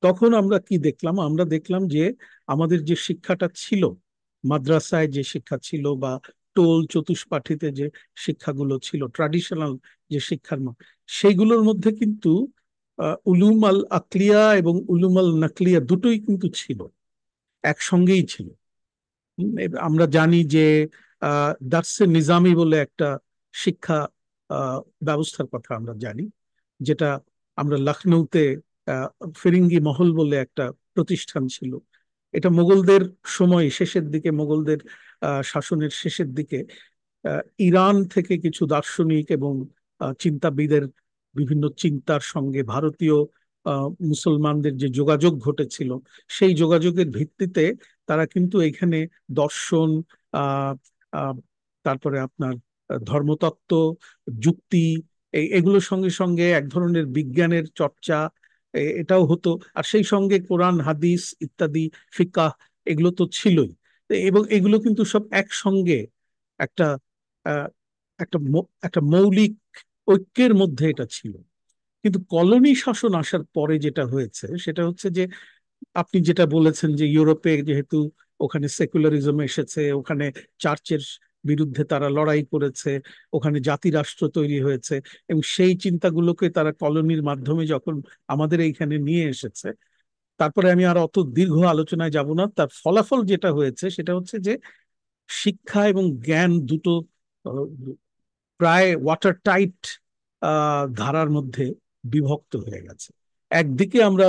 তখন আমরা কি দেখলাম? আমরা দেখলাম যে আমাদের যে শিক্ষাটা ছিল, মাদ্রাসায় যে শিক্ষা ছিল বা টোল চতুষ্পাঠীতে যে শিক্ষাগুলো ছিল, ট্রাডিশনাল যে শিক্ষার সেইগুলোর মধ্যে কিন্তু উলুম আল আকলিয়া এবং উলুম আল নাকলিয়া দুটোই কিন্তু ছিল, একসঙ্গেই ছিল। আমরা জানি যে দার্সে নিজামি বলে একটা শিক্ষা ব্যবস্থার কথা আমরা জানি, যেটা আমরা লখনৌতে আহ, ফিরিঙ্গি মহল বলে একটা প্রতিষ্ঠান ছিল। এটা মোগলদের সময় শেষের দিকে, মোগলদের শাসনের শেষের দিকে ইরান থেকে কিছু দার্শনিক এবং চিন্তাবিদের বিভিন্ন চিন্তার সঙ্গে ভারতীয় মুসলমানদের যে যোগাযোগ ঘটেছিল, সেই যোগাযোগের ভিত্তিতে তারা কিন্তু এখানে দর্শন, আহ, আহ, তারপরে আপনার ধর্মতত্ত্ব, যুক্তি, এগুলোর সঙ্গে সঙ্গে এক ধরনের বিজ্ঞানের চর্চা, এটাও হতো। আর সেই সঙ্গে কোরআন হাদিস ইত্যাদি ফিকাহ এগুলো তো ছিলই। এবং এগুলো কিন্তু সব একসঙ্গে একটা আহ, একটা মৌলিক ঐক্যের মধ্যে এটা ছিল। কিন্তু কলোনি শাসন আসার পরে যেটা হয়েছে সেটা হচ্ছে যে আপনি যেটা বলেছেন যে ইউরোপে যেহেতু ওখানে সেকুলারিজম এসেছে, ওখানে চার্চের বিরুদ্ধে তারা লড়াই করেছে, ওখানে জাতি রাষ্ট্র তৈরি হয়েছে, এবং সেই চিন্তাগুলোকে তারা কলোনির মাধ্যমে যখন আমাদের এইখানে নিয়ে এসেছে, তারপরে আমি আর অত দীর্ঘ আলোচনায় যাব না। তার ফলাফল যেটা হয়েছে সেটা হচ্ছে যে শিক্ষা এবং জ্ঞান দুটো আহ, প্রায় ওয়াটার টাইট ধারার মধ্যে বিভক্ত হয়ে গেছে। একদিকে আমরা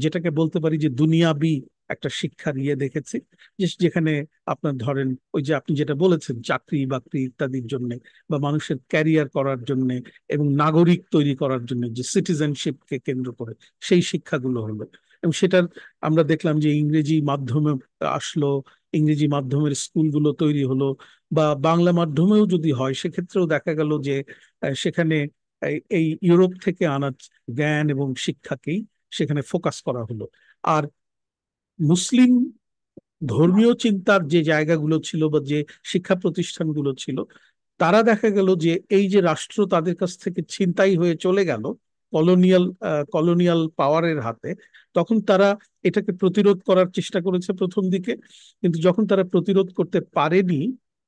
যেটাকে বলতে পারি যে দুনিয়াবি একটা শিক্ষার দেখেছি, যেখানে আপনার ধরেন ওই যে আপনি যেটা বলেছেন চাকরি বাকরি ইত্যাদির জন্য বা মানুষের ক্যারিয়ার করার জন্য এবং নাগরিক তৈরি করার জন্য যে সিটিজেনশিপকে কেন্দ্র করে সেই শিক্ষাগুলো হলো। এবং সেটার আমরা দেখলাম যে ইংরেজি মাধ্যমে আসলো, ইংরেজি মাধ্যমের স্কুলগুলো তৈরি হলো, বা বাংলা মাধ্যমেও যদি হয় সেক্ষেত্রেও দেখা গেল যে সেখানে এই ইউরোপ থেকে আনা জ্ঞান এবং শিক্ষাকেই সেখানে ফোকাস করা হলো। আর মুসলিম ধর্মীয় চিন্তার যে জায়গাগুলো ছিল বা যে শিক্ষা প্রতিষ্ঠানগুলো ছিল, তারা দেখা গেল যে এই যে রাষ্ট্র তাদের কাছ থেকে ছিনতাই হয়ে চলে গেল কলোনিয়াল কলোনিয়াল পাওয়ারের হাতে, তখন তারা এটাকে প্রতিরোধ করার চেষ্টা করেছে প্রথম দিকে। কিন্তু যখন তারা প্রতিরোধ করতে পারেনি,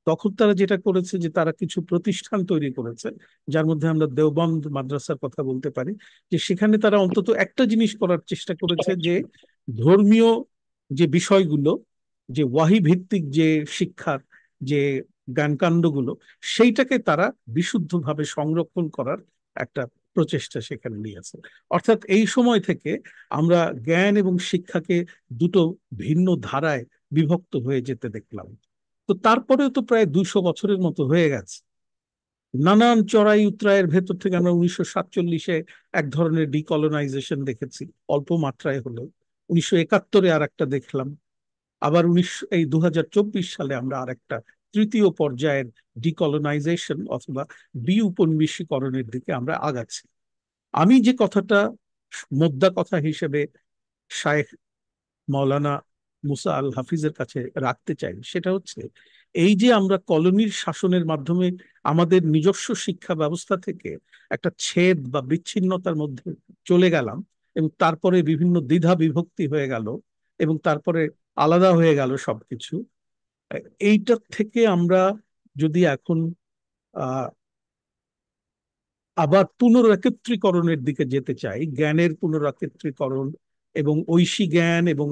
তখন তারা যেটা করেছে যে তারা কিছু প্রতিষ্ঠান তৈরি করেছে, যার মধ্যে আমরা দেওবন্দ মাদ্রাসার কথা বলতে পারি, যে সেখানে তারা অন্তত একটা জিনিস করার চেষ্টা করেছে যে ধর্মীয় যে বিষয়গুলো, যে ওয়াহি ভিত্তিক যে শিক্ষার যে জ্ঞানকাণ্ডগুলো, সেইটাকে তারা বিশুদ্ধভাবে সংরক্ষণ করার একটা প্রচেষ্টা সেখানে নিয়েছে। অর্থাৎ এই সময় থেকে আমরা জ্ঞান এবং শিক্ষাকে দুটো ভিন্ন ধারায় বিভক্ত হয়ে যেতে দেখলাম। তো তারপরেও তো প্রায় 200 বছরের মতো হয়ে গেছে। নানান চড়াই উতরাইয়ের ভেতর থেকে আমরা 1947-এ এক ধরনের ডিকলোনাইজেশন দেখেছি, অল্প মাত্রায় হলেও। 1971-এ আর একটা দেখলাম। আবার এই 2024 সালে আমরা আরেকটা তৃতীয় পর্যায়ের ডিকলোনাইজেশন অথবা বিউপনিবেশীকরণের দিকে আমরা আগাচ্ছি। আমি যে কথাটা মোদ্দা কথা হিসেবে শায়েখ মাওলানা মুসা আল হাফিজের কাছে রাখতে চাই সেটা হচ্ছে এই যে আমরা কলোনির শাসনের মাধ্যমে আমাদের নিজস্ব শিক্ষা ব্যবস্থা থেকে একটা ছেদ বা বিচ্ছিন্নতার মধ্যে চলে গেলাম, এবং তারপরে বিভিন্ন দ্বিধা বিভক্তি হয়ে গেল, এবং তারপরে আলাদা হয়ে গেল সবকিছু। এইটার থেকে আমরা যদি এখন আহ আবার পুনরাকেত্রীকরণের দিকে যেতে চাই, জ্ঞানের পুনরাকেত্রীকরণ এবং ঐশী জ্ঞান এবং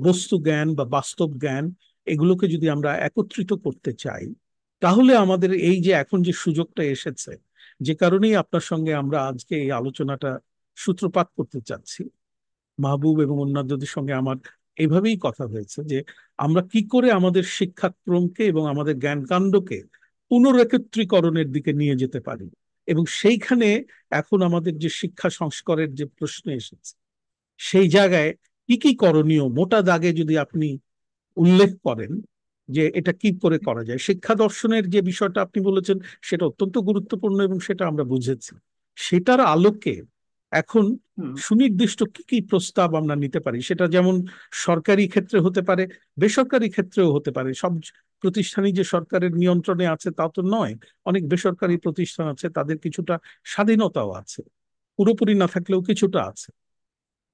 বস্তু জ্ঞান বা বাস্তব জ্ঞান, এগুলোকে যদি আমরা একত্রিত করতে চাই, তাহলে আমাদের এই যে এখন যে সুযোগটা এসেছে, যে কারণেই আপনার সঙ্গে আমরা আজকে এই আলোচনাটা সূত্রপাত করতে চাচ্ছি, মাহবুব এবং অন্যান্যদের সঙ্গে আমার এইভাবেই কথা হয়েছে যে আমরা কি করে আমাদের শিক্ষাক্রমকে এবং আমাদের জ্ঞানকাণ্ডকে পুনরেকত্রীকরণের দিকে নিয়ে যেতে পারি। এবং সেইখানে এখন আমাদের যে শিক্ষা সংস্কারের যে প্রশ্ন এসেছে, সেই জায়গায় কি কি করণীয় মোটা দাগে যদি আপনি উল্লেখ করেন যে এটা কি করে করা যায়। শিক্ষা দর্শনের যে বিষয়টা আপনি বলেছেন সেটা অত্যন্ত গুরুত্বপূর্ণ এবং সেটা আমরা বুঝেছি। সেটার আলোকে এখন হুম। সুনির্দিষ্ট কি কি প্রস্তাব আমরা নিতে পারি, সেটা যেমন সরকারি ক্ষেত্রে হতে পারে, বেসরকারি ক্ষেত্রেও হতে পারে। সব প্রতিষ্ঠানই যে সরকারের নিয়ন্ত্রণে আছে তা তো নয়, অনেক বেসরকারি প্রতিষ্ঠান আছে, তাদের কিছুটা স্বাধীনতাও আছে, পুরোপুরি না থাকলেও কিছুটা আছে।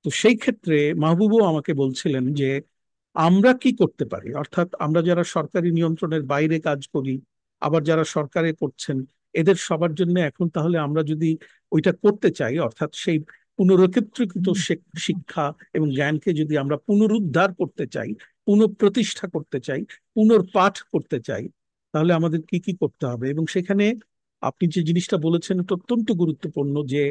তো সেই ক্ষেত্রে মাহবুবও আমাকে বলছিলেন যে আমরা কি করতে পারি, অর্থাৎ আমরা যারা সরকারি নিয়ন্ত্রণের বাইরে কাজ করি, আবার যারা সরকারে করছেন, এদের সবার জন্য এখন তাহলে আমরা যদি ওইটা করতে চাই, অর্থাৎ সেই পুনরকেত্রীকৃত শিক্ষা এবং জ্ঞানকে যদি আমরা পুনরুদ্ধার করতে চাই, পুনঃপ্রতিষ্ঠা করতে চাই, পুনর্পাঠ করতে চাই, তাহলে আমাদের কি কি করতে হবে। এবং সেখানে আপনি যে জিনিসটা বলেছেন এটা অত্যন্ত গুরুত্বপূর্ণ, যে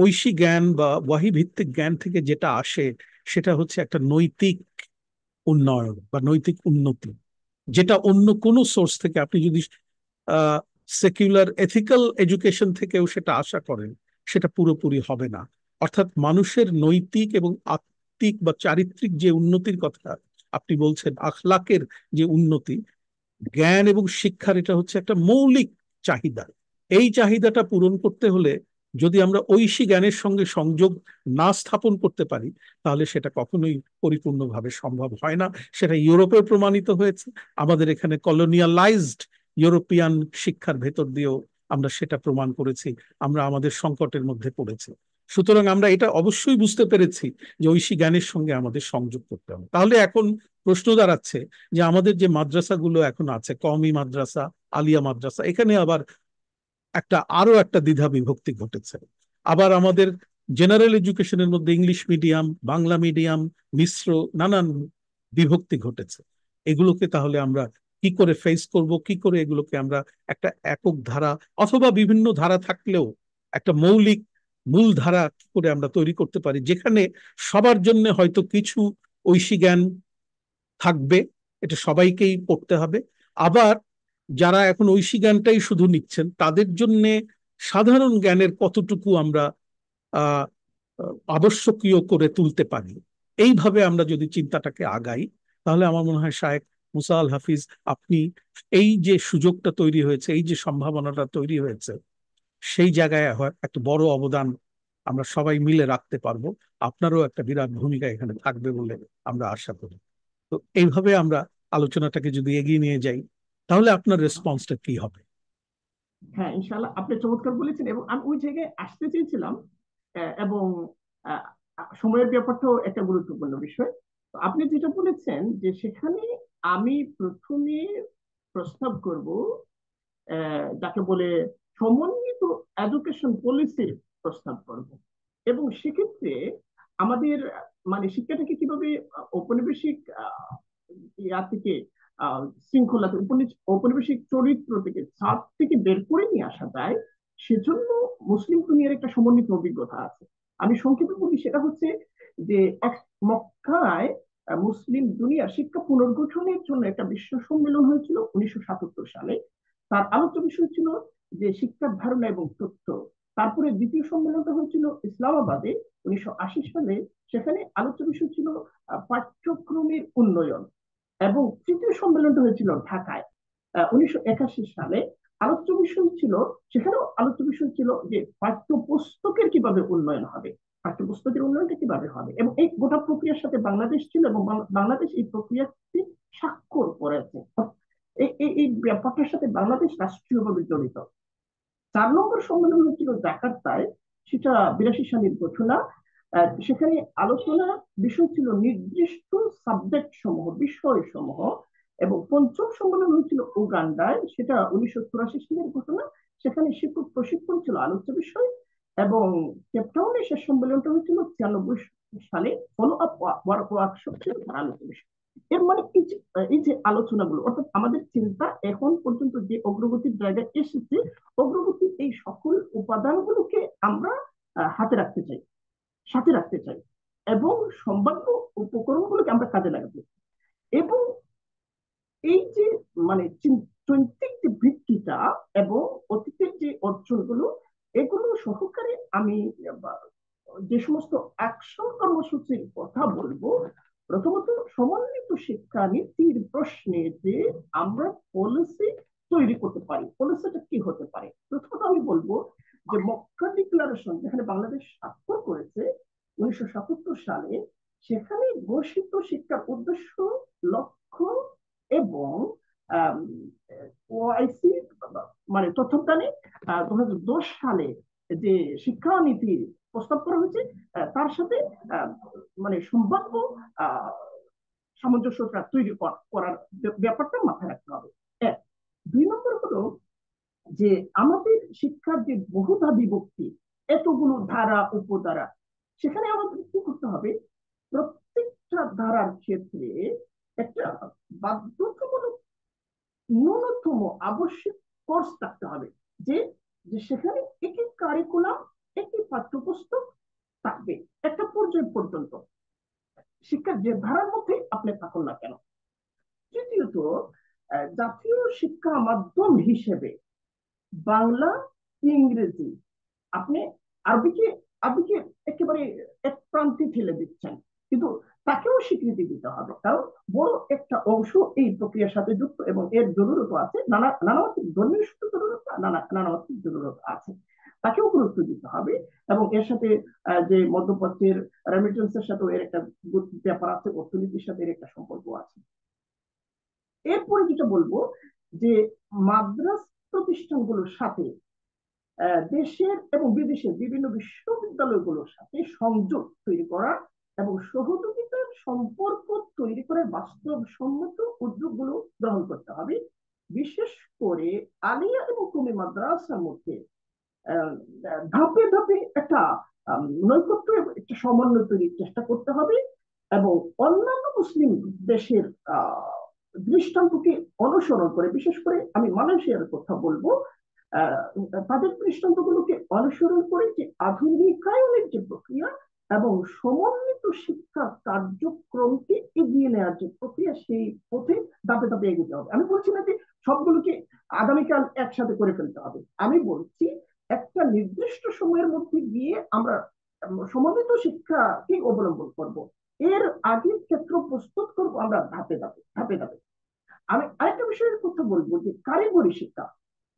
ঐশী জ্ঞান বা ওয়াহি ভিত্তিক জ্ঞান থেকে যেটা আসে সেটা হচ্ছে একটা নৈতিক উন্নয়ন বা নৈতিক উন্নতি, যেটা অন্য কোনো সোর্স থেকে আপনি যদি সেকুলার এথিক্যাল এডুকেশন থেকেও সেটা আশা করেন, সেটা পুরোপুরি হবে না। অর্থাৎ মানুষের নৈতিক এবং আত্মিক বা চারিত্রিক যে উন্নতির কথা আপনি বলছেন, আখলাকের যে উন্নতি, জ্ঞান এবং শিক্ষার এটা হচ্ছে একটা মৌলিক চাহিদা। এই চাহিদাটা পূরণ করতে হলে যদি আমরা ঐশী জ্ঞানের সঙ্গে সংযোগ না স্থাপন করতে পারি, তাহলে সেটা কখনোই পরিপূর্ণভাবে সম্ভব হয় না। সেটা ইউরোপে প্রমাণিত হয়েছে, আমাদের এখানে কলোনিয়ালাইজড ইউরোপিয়ান শিক্ষার ভেতর দিয়েও আমরা সেটা প্রমাণ করেছি। আমরা আমাদের সংকটের মধ্যে পড়েছি। সুতরাং আমরা এটা অবশ্যই বুঝতে পেরেছি যে ঐশী জ্ঞানের সঙ্গে আমাদের সংযোগ করতে হবে। তাহলে এখন প্রশ্ন দাঁড়াচ্ছে যে আমাদের যে মাদ্রাসাগুলো এখন আছে, কওমি মাদ্রাসা, আলিয়া মাদ্রাসা, এখানে আবার আরো একটা দ্বিধা বিভক্তি ঘটেছে। আবার আমাদের জেনারেল এডুকেশনের মধ্যে ইংলিশ মিডিয়াম, বাংলা মিডিয়াম, মিশ্র নানান বিভক্তি ঘটেছে। এগুলোকে তাহলে আমরা কি করে ফেস করব, কি করে এগুলোকে আমরা একটা একক ধারা অথবা বিভিন্ন ধারা থাকলেও একটা মৌলিক মূল ধারা কি করে আমরা তৈরি করতে পারি, যেখানে সবার জন্য হয়তো কিছু ঐশী জ্ঞান থাকবে, এটা সবাইকেই পড়তে হবে। আবার যারা এখন ঐশী জ্ঞানটাই শুধু নিচ্ছেন, তাদের জন্য সাধারণ জ্ঞানের কতটুকু আমরা আহ আবশ্যকীয় করে তুলতে পারি। এইভাবে আমরা যদি চিন্তাটাকে আগাই, তাহলে আমার মনে হয় শায়েখ মুসা আল হাফিজ, আপনি এই যে সুযোগটা তৈরি হয়েছে, এই যে সম্ভাবনাটা তৈরি হয়েছে, সেই জায়গায় হয় একটা বড় অবদান আমরা সবাই মিলে রাখতে পারবো। আপনারও একটা বিরাট ভূমিকা এখানে থাকবে বলে আমরা আশা করি। তো এইভাবে আমরা আলোচনাটাকে যদি এগিয়ে নিয়ে যাই, তাহলে আপনার রেসপন্সটা কি হবে? হ্যাঁ, ইনশাল্লাহ আপনি চমৎকার বলেছেন, এবং আমি ওই জায়গায় আসতে চেয়েছিলাম। এবং আহ, সময়ের ব্যাপারটাও একটা গুরুত্বপূর্ণ বিষয়। তো আপনি যেটা বলেছেন যে সেখানে আমি প্রথমে প্রস্তাব করব যাকে বলে সমন্বিত এডুকেশন পলিসির প্রস্তাব করব। এবং সেক্ষেত্রে আমাদের মানে শিক্ষাটাকে কিভাবে ঔপনিবেশিক ইয়া থেকে শৃঙ্খলা থেকে, ঔপনিবেশিক চরিত্র থেকে, ছাপ থেকে বের করে নিয়ে আসা যায়, সেজন্য মুসলিম দুনিয়ার একটা সমন্বিত অভিজ্ঞতা আছে। আমি সংক্ষেপে বলি, সেটা হচ্ছে যে এক মক্কায় মুসলিম দুনিয়ার শিক্ষা পুনর্গঠনের জন্য একটা বিশ্ব সম্মেলন হয়েছিল 1977 সালে। তার আলোচ্য বিষয় ছিল যে শিক্ষার ধারণা এবং তথ্য। তারপরে দ্বিতীয় সম্মেলনটা হয়েছিল ইসলামাবাদে 1980 সালে। সেখানে আলোচ্য বিষয় ছিল পাঠ্যক্রমের উন্নয়ন। এবং তৃতীয় সম্মেলনটা হয়েছিল ঢাকায় 1981 সালে। আলোচ্য বিষয় ছিল, সেখানেও আলোচ্য বিষয় ছিল যে পাঠ্যপুস্তকের কিভাবে উন্নয়ন হবে, পাঠ্যপুস্তকের উন্নয়নটা কিভাবে হবে। এবং এই গোটা প্রক্রিয়ার সাথে বাংলাদেশ ছিল, এবং বাংলাদেশ এই প্রক্রিয়াটি স্বাক্ষর করেছে। এই ব্যাপারটার সাথে বাংলাদেশ রাষ্ট্রীয়ভাবে জড়িত। 4 নম্বর সম্মেলন হচ্ছিল জাকার্তায়, সেটা 82 সালের ঘটনা। সেখানে আলোচনা বিষয় ছিল নির্দিষ্ট সাবজেক্ট সমূহ, বিষয় সমূহ। এবং 5ম সম্মেলন হয়েছিল উগান্ডায়, সেটা 1984 সালের ঘটনা। সেখানে শিক্ষক প্রশিক্ষণ ছিল আলোচ্য বিষয়। এবং কেপটাউনে শেষ সম্মেলনটা হয়েছিল 96 সালে, ফলো আপ ওয়ার্কশপ ছিল তার আলোচ্য বিষয়। এর মানে এই যে আলোচনাগুলো, অর্থাৎ আমাদের চিন্তা এখন পর্যন্ত যে অগ্রগতির জায়গায় এসেছে, অগ্রগতির এই সকল উপাদানগুলোকে আমরা হাতে রাখতে চাই, সাথে রাখতে চাই, এবং সম্ভাব্য উপকরণগুলোকে আমরা কাজে লাগাতে। এবং এই যে মানে চিন্তিক যে ভিত্তিটা এবং অতীতের যে অর্জনগুলো, এগুলো সহকারে আমি যে সমস্ত অ্যাকশন কর্মসূচির কথা বলবো, প্রথমত সমন্বিত শিক্ষানীতির প্রশ্নে যে আমরা পলিসি তৈরি করতে পারি, পলিসিটা কি হতে পারে। প্রথমত আমি বলবো যে মক্কা ডিক্লারেশন যেখানে বাংলাদেশ স্বাক্ষর করেছে 1977 সালে, সেখানে ঘোষিত শিক্ষার উদ্দেশ্য, লক্ষ্য এবং ওআইসি মানে তত্ত্বাবধানে 2010 সালে যে শিক্ষানীতি প্রস্তাব করা হয়েছে, তার সাথে মানে সম্ভাব্য সামঞ্জস্যতা তৈরি করার ব্যাপারটা মাথায় রাখতে হবে। 2 নম্বর হলো যে আমাদের শিক্ষার যে বহুধা বিভক্তি, এতগুলো ধারা উপধারা, সেখানে আমাদের কি করতে হবে, প্রত্যেকটা ধারার ক্ষেত্রে একটা বাধ্যতামূলক ন্যূনতম আবশ্যিক কোর্স থাকতে হবে। যে যে সেখানে একই কারিকুলাম, একই পাঠ্যপুস্তক থাকবে একটা পর্যায় পর্যন্ত, শিক্ষার যে ধারার মধ্যে আপনি থাকুন না কেন। তৃতীয়ত, জাতীয় শিক্ষা মাধ্যম হিসেবে বাংলা, ইংরেজি, আপনি আরবিকে আরবিকে একেবারে এক প্রান্তে ঠেলে দিচ্ছেন, কিন্তু তাকেও স্বীকৃতি দিতে হবে, কারণ বড় একটা অংশ এই প্রক্রিয়ার সাথে যুক্ত এবং এর জরুরত আছে, নানামাত্রিক ধর্মীয় জরুরত, নানামাত্রিক জরুরত আছে। তাকেও গুরুত্ব দিতে হবে। এবং এর সাথে যে মধ্যপ্রাচ্যের রেমিটেন্সের সাথে এর একটা ব্যাপার আছে, অর্থনীতির সাথে এর একটা সম্পর্ক আছে। এরপরে যেটা বলবো যে মাদ্রাস প্রতিষ্ঠানগুলোর সাথে দেশের এবং বিদেশের বিভিন্ন বিশ্ববিদ্যালয়গুলোর সাথে সংযোগ তৈরি করা এবং সহযোগিতার সম্পর্ক তৈরি করে বাস্তবসম্মত উদ্যোগগুলো গ্রহণ করতে হবে। বিশেষ করে আলিয়া এবং কওমি মাদ্রাসার মধ্যে ধাপে ধাপে একটা নৈকট্য এবং একটা সমন্বয় তৈরির চেষ্টা করতে হবে। এবং অন্যান্য মুসলিম দেশের দৃষ্টান্তকে অনুসরণ করে, বিশেষ করে আমি মালয়েশিয়ার কথা বলবো, আহ, তাদের দৃষ্টান্তগুলোকে অনুসরণ করে যে আধুনিকায়নের যে প্রক্রিয়া এবং সমন্বিত শিক্ষা কার্যক্রমকে এগিয়ে নেওয়ার যে প্রক্রিয়া, সেই পথে ধাপে ধাপে এগোতে হবে। আমি বলছি না যে সবগুলোকে আগামীকাল একসাথে করে ফেলতে হবে, আমি বলছি একটা নির্দিষ্ট সময়ের মধ্যে গিয়ে আমরা সমন্বিত শিক্ষাকে অবলম্বন করব। এর আগে ক্ষেত্র প্রস্তুত করব আমরা ধাপে ধাপে ধাপে ধাপে। আমি আরেকটা বিষয়ের কথা বলবো যে কারিগরি শিক্ষা,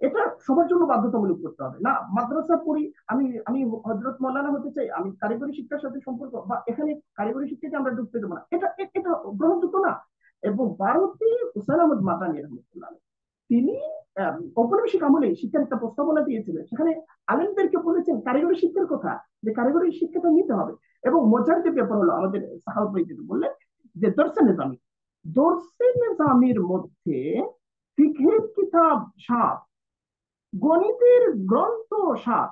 এটা সবার জন্য বাধ্যতামূলক করতে হবে না। মাদ্রাসা পড়ি, আমি আমি হযরত মাওলানা হতে চাই, আমি কারিগরি শিক্ষার সাথে সম্পর্ক বা এখানে কারিগরি শিক্ষাকে আমরা ঢুকতে দেবো না, এটা গ্রহণযোগ্য না। এবং ভারতে হুসাইন আহমদ মাদানী রহমতুল্লাহ তিনি ঔপনিবেশিক আমলে শিক্ষার একটা প্রস্তাবনা দিয়েছিলেন, সেখানে আলেমদেরকে বলেছেন কারিগরি শিক্ষার কথা, যে কারিগরি শিক্ষাটা নিতে হবে। এবং মজার যে ব্যাপার হলো, আমাদের সাহাব ভাই যেটা বললেন যে দর্সে নিজামির মধ্যে ফিকহের কিতাব 7, গণিতের গ্রন্থ 7,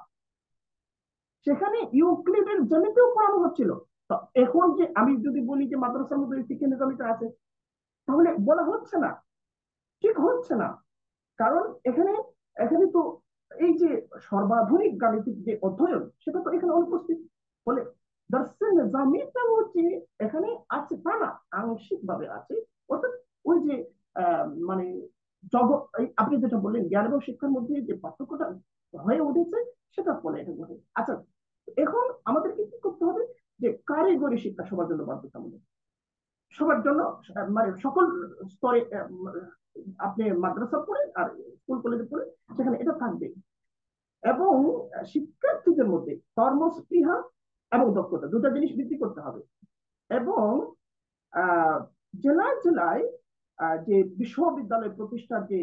সেখানে ইউক্লিডের জ্যামিতিও পড়ানো হচ্ছিল। তো এখন যে আমি যদি বলি যে মাদ্রাসার মধ্যে ফিকহে নিজামিটা আছে, তাহলে বলা হচ্ছে না, ঠিক হচ্ছে না। কারণ এখানে এখানে তো এই যে সর্বাধুনিক গাণিতিক যে অধ্যয়ন, সেটা তো এখানে অনুপস্থিত। ফলে দর্শন নিজামিটা হচ্ছে এখানে আছে তা না, আংশিক ভাবে আছে। অর্থাৎ ওই যে মানে জগৎ, আপনি যেটা বললেন জ্ঞান এবং শিক্ষার মধ্যে যে পার্থক্যটা হয়ে উঠেছে, সেটার ফলে এটা ঘটে। আচ্ছা, এখন আমাদেরকে কি করতে হবে যে কারিগরি শিক্ষা সবার জন্য বাধ্যতামূলক, সবার জন্য, মানে সকল স্তরে আপনি মাদ্রাসা পড়েন আর স্কুল কলেজে পড়েন, সেখানে এটা থাকবে। এবং শিক্ষার্থীদের মধ্যে কর্মস্পৃহা এবং দক্ষতা দুটা জিনিস বৃদ্ধি করতে হবে। এবং আহ জেলায় জেলায় যে বিশ্ববিদ্যালয় প্রতিষ্ঠার যে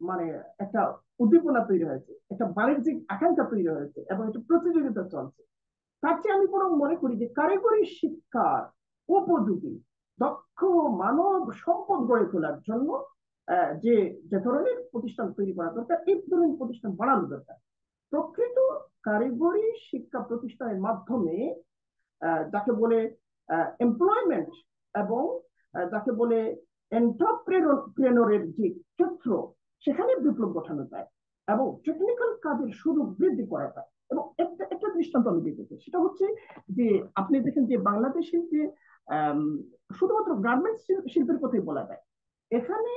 মানে একটা উদ্দীপনা তৈরি হয়েছে, একটা বাণিজ্যিক আকাঙ্ক্ষা তৈরি হয়েছে এবং একটা প্রতিযোগিতা চলছে, তার চেয়ে আমি বরং মনে করি যে কারিগরি শিক্ষার উপযোগী দক্ষ মানব সম্পদ গড়ে তোলার জন্য যে যে ধরনের প্রতিষ্ঠান তৈরি করা দরকার, এই ধরনের প্রতিষ্ঠান বাড়ানো দরকার। প্রকৃত কারিগরি শিক্ষা প্রতিষ্ঠানের মাধ্যমে যাকে বলে এমপ্লয়মেন্ট এবং যাকে বলে এন্টারপ্রেনরের যে ক্ষেত্র, সেখানে বিপ্লব ঘটানো যায় এবং টেকনিক্যাল কাজের সুযোগ বৃদ্ধি করা যায়। এবং একটা একটা দৃষ্টান্ত আমি দিতে চাই, সেটা হচ্ছে যে আপনি দেখেন যে বাংলাদেশের যে শুধুমাত্র গার্মেন্টস শিল্পের কথাই বলা যায়, এখানে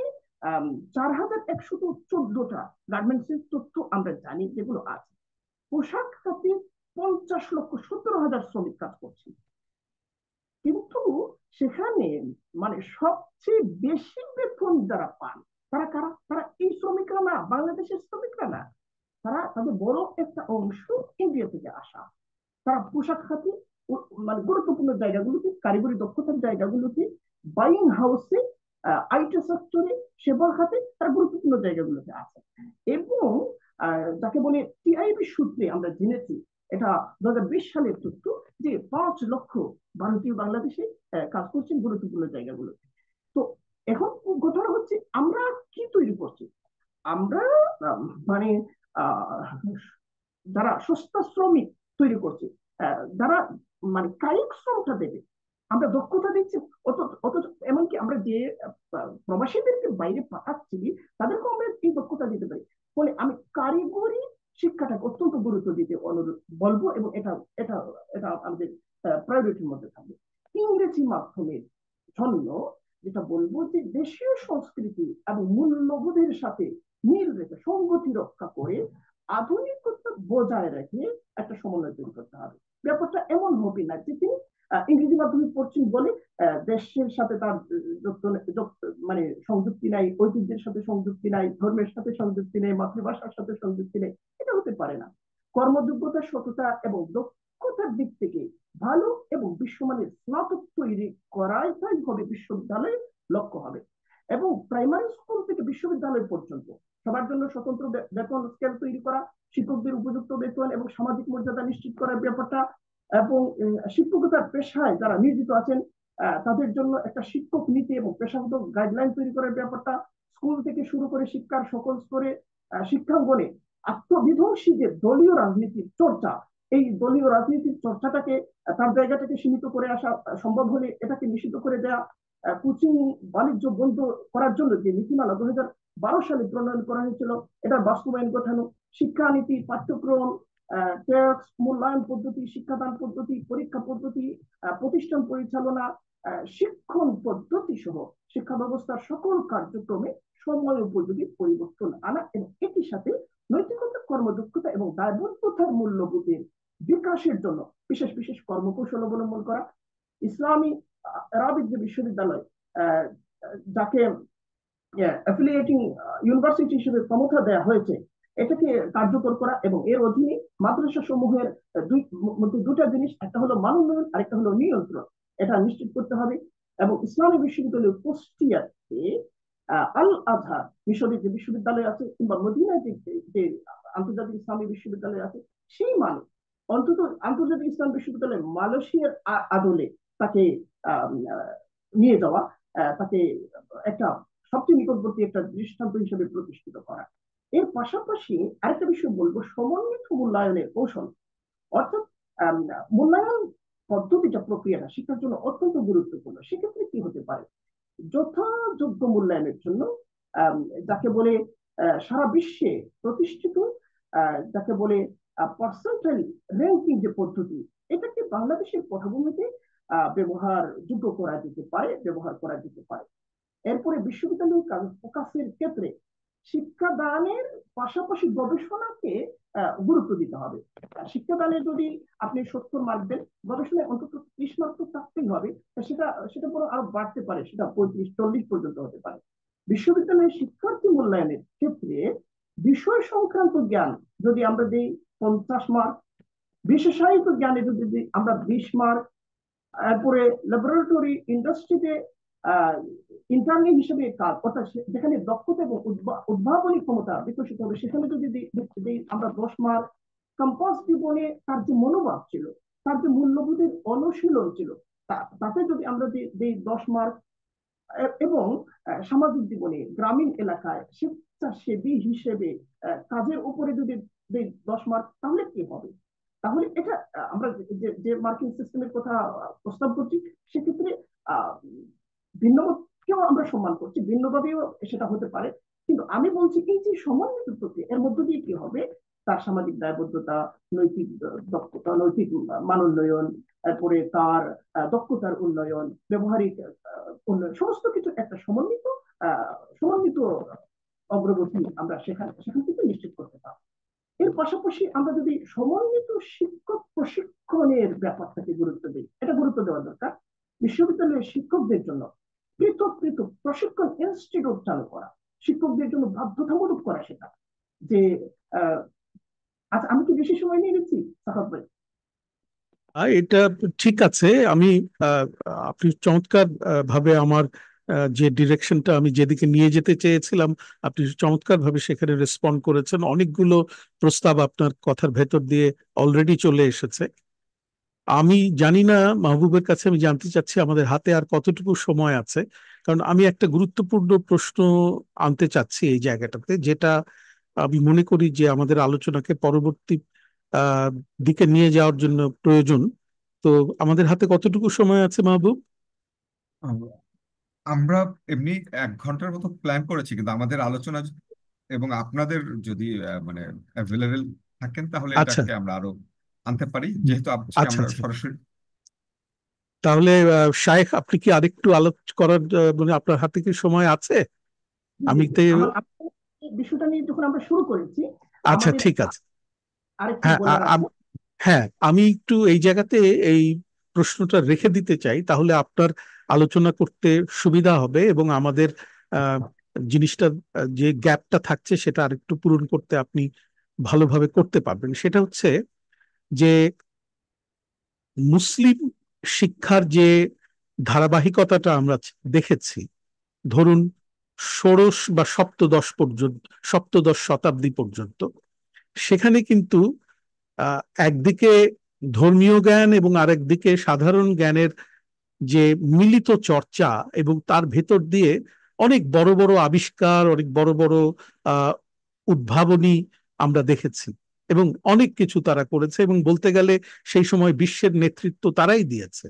4114টা গার্মেন্টস তথ্য আমরা জানি যেগুলো আছে। পোশাক খাতে 50,17,000 শ্রমিক কাজ করছে, কিন্তু সেখানে মানে সবচেয়ে বেশি বেতন যারা পান তারা কারা? তারা এই শ্রমিকরা না, বাংলাদেশের শ্রমিকরা না, তারা তাদের বড় একটা অংশ ইন্ডিয়া থেকে আসা। তারা পোশাক খাতে মানে গুরুত্বপূর্ণ জায়গাগুলোতে, কারিগরি দক্ষতার জায়গাগুলোতে, বাইং হাউসে, আইটি সেক্টরে, সেবা খাতে তারা গুরুত্বপূর্ণ জায়গাগুলোতে আছে। এবং যাকে বলে টিআইবি সূত্রে আমরা জেনেছি, এটা 2020 সালের তথ্য, যে 5 লক্ষ ভারতীয় বাংলাদেশে কাজ করছেন গুরুত্বপূর্ণ জায়গাগুলোতে। তো এখন ঘটনা হচ্ছে আমরা কি তৈরি করছি? আমরা মানে আহ যারা সস্তা শ্রমিক তৈরি করছে, যারা মানে কায়িক শ্রমটা দেবে, আমরা দক্ষতা দিচ্ছি। অথচ এমনকি আমরা যে প্রবাসীদেরকে বাইরে পাঠাচ্ছি, তাদেরকেও আমরা এই দক্ষতা দিতে পারি। ফলে আমি কারিগরি শিক্ষাটাকে অত্যন্ত গুরুত্ব দিতে অনুরোধ বলবো, এবং এটা এটা এটা আমাদের প্রায়োরিটির মধ্যে থাকবে। ইংরেজি মাধ্যমের জন্য যেটা বলবো যে দেশীয় সংস্কৃতি এবং মূল্যবোধের সাথে মিল রেখে, সংগতি রক্ষা করে, আধুনিকতা বজায় রেখে একটা সমন্বয় তৈরি করতে হবে। ব্যাপারটা এমন হবে না যে তিনি ইংরেজি মাধ্যমে পড়ছেন বলে দেশের সাথে তার মানে সংযুক্তি নাই, ঐতিহ্যের সাথে সংযুক্তি নাই, ধর্মের সাথে সংযুক্তি নেই, মাতৃভাষার সাথে সংযুক্তি নেই, এটা হতে পারে না। কর্মযোগ্যতা, সততা এবং দক্ষতার দিক থেকে ভালো এবং বিশ্বমানের স্নাতক তৈরি করাই হবে বিশ্ববিদ্যালয়ের লক্ষ্য হবে। এবং প্রাইমারি স্কুল থেকে বিশ্ববিদ্যালয় পর্যন্ত সবার জন্য স্বতন্ত্র বেতন স্কেল তৈরি করা, শিক্ষকদের উপযুক্ত বেতন এবং সামাজিক মর্যাদা নিশ্চিত করার ব্যাপারটা, এবং শিক্ষকতার পেশায় যারা নিয়োজিত আছেন তাদের জন্য একটা শিক্ষক নীতি এবং পেশাগত গাইডলাইন তৈরি করার ব্যাপারটা, স্কুল থেকে শুরু করে শিক্ষার সকল স্তরে শিক্ষাঙ্গনে আত্মবিধ্বংসী যে দলীয় রাজনীতির চর্চা, এই দলীয় রাজনীতির চর্চাটাকে তার জায়গাটাকে সীমিত করে আসা, সম্ভব হলে এটাকে নিষিদ্ধ করে দেয়া, কোচিং বাণিজ্য বন্ধ করার জন্য যে নীতিমালা 2012 সালে প্রণয়ন করা হয়েছিল এটার বাস্তবায়ন ঘটানো, শিক্ষানীতি, পাঠ্যক্রম, ট্যাক্স, মূল্যায়ন পদ্ধতি, শিক্ষাদান পদ্ধতি, পরীক্ষা পদ্ধতি, প্রতিষ্ঠান পরিচালনা, শিক্ষণ পদ্ধতি সহ শিক্ষা ব্যবস্থার সকল কার্যক্রমে সময় উপযোগী পরিবর্তন আনা এবং একই সাথে নৈতিকতা, কর্মদক্ষতা এবং দায়বদ্ধতার মূল্যবোধের বিকাশের জন্য বিশেষ বিশেষ কর্মকৌশল অবলম্বন করা। ইসলামী আরবিক যে বিশ্ববিদ্যালয় যাকে অ্যাফিলিয়েটিং ইউনিভার্সিটি হিসেবে ক্ষমতা দেওয়া হয়েছে এটাকে কার্যকর করা এবং এর অধীনে মাদ্রাসা সমূহের মধ্যে দুটা জিনিস, একটা হলো মান উন্নয়ন, আরেকটা হলো নিয়ন্ত্রণ, এটা নিশ্চিত করতে হবে। এবং ইসলামী বিশ্ববিদ্যালয় কুষ্টিয়াতে আল আজহার মিশরের যে বিশ্ববিদ্যালয় আছে কিংবা মদিনায় যে আন্তর্জাতিক ইসলামী বিশ্ববিদ্যালয় আছে সেই মানে অন্তত আন্তর্জাতিক ইসলাম বিশ্ববিদ্যালয় মালয়েশিয়ার আদলে তাকে নিয়ে যাওয়া, তাকে একটা সবচেয়ে নিকটবর্তী একটা দৃষ্টান্ত হিসেবে প্রতিষ্ঠিত করা। এর পাশাপাশি আরেকটা বিষয় বলবো, সমন্বিত মূল্যায়নের কৌশল, অর্থাৎ মূল্যায়ন পদ্ধতিটা, প্রক্রিয়াটা শিক্ষার জন্য অত্যন্ত গুরুত্বপূর্ণ। সেক্ষেত্রে কি হতে পারে, যথাযোগ্য মূল্যায়নের জন্য যাকে বলে সারা বিশ্বে প্রতিষ্ঠিত, যাকে বলে পার্সেন্টাইল র্যাঙ্কিং যে পদ্ধতি, এটাকে বাংলাদেশের পটভূমিতে ব্যবহারযোগ্য করা যেতে পারে, ব্যবহার করা যেতে পারে। এরপরে বিশ্ববিদ্যালয় ফোকাসের ক্ষেত্রে শিক্ষাদানের পাশাপাশি গবেষণাকে গুরুত্ব দিতে হবে। শিক্ষাদানে যদি আপনি 70 মার্ক দেন, গবেষণায় অন্তত 30 মার্ক তো থাকতেই হবে, সেটা সেটা বড় আরো বাড়তে পারে, সেটা 35-40 পর্যন্ত হতে পারে। বিশ্ববিদ্যালয়ের শিক্ষার্থী মূল্যায়নের ক্ষেত্রে বিষয় সংক্রান্ত জ্ঞান যদি আমরা দিই 50 মার্ক, বিশেষায়িত জ্ঞানে যদি আমরা 20 মার্ক, তারপরে ল্যাবরেটরি ইন্ডাস্ট্রিতে ইন্টার্নি হিসেবে কাজ, অর্থাৎ যেখানে দক্ষতা এবং উদ্ভাবনী ক্ষমতা বিকশিত হবে সেখানে যদি আমরা 10 মার্ক, ক্যাম্পাস জীবনে তার যে মনোভাব ছিল, তার যে মূল্যবোধের অনুশীলন ছিল তাতে যদি আমরা দিই 10 মার্ক, এবং সামাজিক জীবনে গ্রামীণ এলাকায় স্বেচ্ছাসেবী হিসেবে কাজের উপরে যদি দিই 10 মার্ক, তাহলে কি হবে? তাহলে এটা আমরা যে মার্কিং সিস্টেমের কথা প্রস্তাব করছি সেক্ষেত্রে ভিন্নমতকেও আমরা সম্মান করছি, ভিন্নভাবেও সেটা হতে পারে, কিন্তু আমি বলছি এই যে সমন্বিত প্রক্রিয়া এর মধ্য দিয়ে কি হবে, তার সামাজিক দায়বদ্ধতা, নৈতিক দক্ষতা, নৈতিক মান উন্নয়ন, তারপরে তার দক্ষতার উন্নয়ন, ব্যবহারিক উন্নয়ন, সমস্ত কিছু একটা সমন্বিত সমন্বিত অগ্রগতি আমরা সেখান থেকে নিশ্চিত করতে পারবো। এর পাশাপাশি আমরা যদি সমন্বিত শিক্ষক প্রশিক্ষণের ব্যাপারটাকে গুরুত্ব দিই, এটা গুরুত্ব দেওয়া দরকার। বিশ্ববিদ্যালয়ের শিক্ষকদের জন্য পৃথক পৃথক প্রশিক্ষণ ইনস্টিটিউট চালু করা, শিক্ষকদের জন্য বাধ্যতামূলক করা, সেটা যে আচ্ছা, আমি কি বেশি সময় নিয়ে নিচ্ছি সাফাত ভাই? এটা ঠিক আছে। আমি আপনি চমৎকার ভাবে আমার যে ডিরেকশনটা আমি যেদিকে নিয়ে যেতে চেয়েছিলাম আপনি চমৎকার ভাবে সেখানে রেসপন্ড করেছেন। অনেকগুলো প্রস্তাব আপনার কথার ভেতর দিয়ে অলরেডি চলে এসেছে। আমি জানি না, মাহবুবের কাছে আমি জানতে চাচ্ছি আমাদের হাতে আর কতটুকু সময় আছে, কারণ আমি একটা গুরুত্বপূর্ণ প্রশ্ন আনতে চাচ্ছি এই জায়গাটাতে, যেটা আমি মনে করি যে আমাদের আলোচনাকে পরবর্তী আহ দিকে নিয়ে যাওয়ার জন্য প্রয়োজন। তো আমাদের হাতে কতটুকু সময় আছে মাহবুব? আমরা এমনি 1 ঘন্টার মতো প্ল্যান করেছি, কিন্তু আমাদের আলোচনা এবং আপনাদের যদি মানে অ্যাভেলেবেল থাকেন তাহলে আচ্ছা। এটাকে আমরা আরো আনতে পারি, যেহেতু আজকে আচ্ছা আমরা আচ্ছা, সরাসরি। তাহলে শায়েখ আপনি কি আরেকটু আলোচ করার মানে আপনার হাতে কি সময় আছে? জি আমি জি, তো আমার বিষয়টা নিয়ে যখন আমরা শুরু করেছি আচ্ছা আমাদের ঠিক আছে। আরেকটু হ্যাঁ বলার আছে। হ্যাঁ, আমি একটু এই জায়গাতে এই প্রশ্নটা রেখে দিতে চাই, তাহলে আপনার আলোচনা করতে সুবিধা হবে এবং আমাদের আহ, জিনিসটা যে গ্যাপটা থাকছে সেটা আরেকটু পূরণ করতে আপনি ভালোভাবে করতে পারবেন। সেটা হচ্ছে যে মুসলিম শিক্ষার যে ধারাবাহিকতাটা আমরা দেখেছি, ধরুন ষোড়শ বা সপ্তদশ শতাব্দী পর্যন্ত, সেখানে কিন্তু একদিকে ধর্মীয় জ্ঞান এবং আরেকদিকে সাধারণ জ্ঞানের যে মিলিত চর্চা, এবং তার ভেতর দিয়ে অনেক বড় বড় আবিষ্কার, অনেক বড় বড় আহ উদ্ভাবনী আমরা দেখেছি, এবং অনেক কিছু তারা করেছে, এবং বলতে গেলে সেই সময় বিশ্বের নেতৃত্ব তারাই দিয়েছে।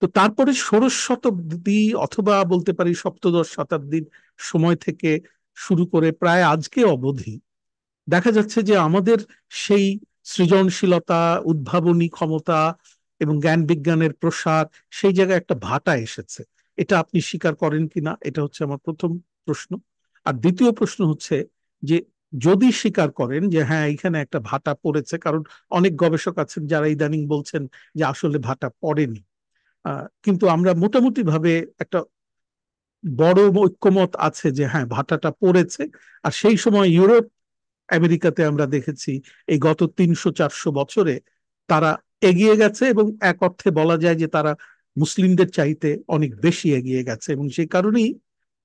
তো তারপরে ষোড়শ শতাব্দী অথবা বলতে পারি সপ্তদশ শতাব্দীর সময় থেকে শুরু করে প্রায় আজকে অবধি দেখা যাচ্ছে যে আমাদের সেই সৃজনশীলতা, উদ্ভাবনী ক্ষমতা এবং জ্ঞান বিজ্ঞানের প্রসার, সেই জায়গায় একটা ভাটা এসেছে। এটা আপনি স্বীকার করেন কিনা, এটা হচ্ছে আমার প্রথম প্রশ্ন। আর দ্বিতীয় প্রশ্ন হচ্ছে যে যদি স্বীকার করেন যে হ্যাঁ এখানে একটা ভাটা পড়েছে, কারণ অনেক গবেষক আছেন যারা ইদানিং বলছেন যে আসলে ভাটা পড়েনি, কিন্তু আমরা মোটামুটি ভাবে একটা বড় ঐক্যমত আছে যে হ্যাঁ ভাটাটা পড়েছে। আর সেই সময় ইউরোপ আমেরিকাতে আমরা দেখেছি এই গত 300-400 বছরে তারা এগিয়ে গেছে, এবং এক অর্থে বলা যায় যে তারা মুসলিমদের চাইতে অনেক বেশি এগিয়ে গেছে, এবং সেই কারণেই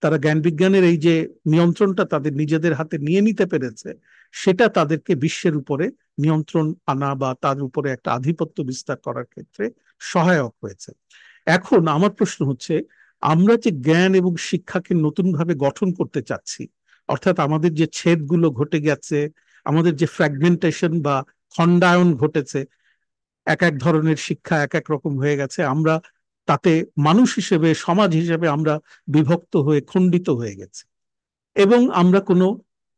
তারা জ্ঞান বিজ্ঞানের এই যে নিয়ন্ত্রণটা তাদের নিজেদের হাতে নিয়ে নিতে পেরেছে, সেটা তাদেরকে বিশ্বের উপরে নিয়ন্ত্রণ আনা বা তার উপরে একটা আধিপত্য বিস্তার করার ক্ষেত্রে সহায়ক হয়েছে। এখন আমার প্রশ্ন হচ্ছে, আমরা যে জ্ঞান এবং শিক্ষাকে নতুন ভাবে গঠন করতে চাচ্ছি, অর্থাৎ আমাদের যে ছেদগুলো ঘটে গেছে, আমাদের যে ফ্র্যাগমেন্টেশন বা খণ্ডায়ন ঘটেছে, এক এক ধরনের শিক্ষা এক এক রকম হয়ে গেছে, আমরা তাতে মানুষ হিসেবে, সমাজ হিসেবে আমরা বিভক্ত হয়ে খণ্ডিত হয়ে গেছি, এবং আমরা কোনো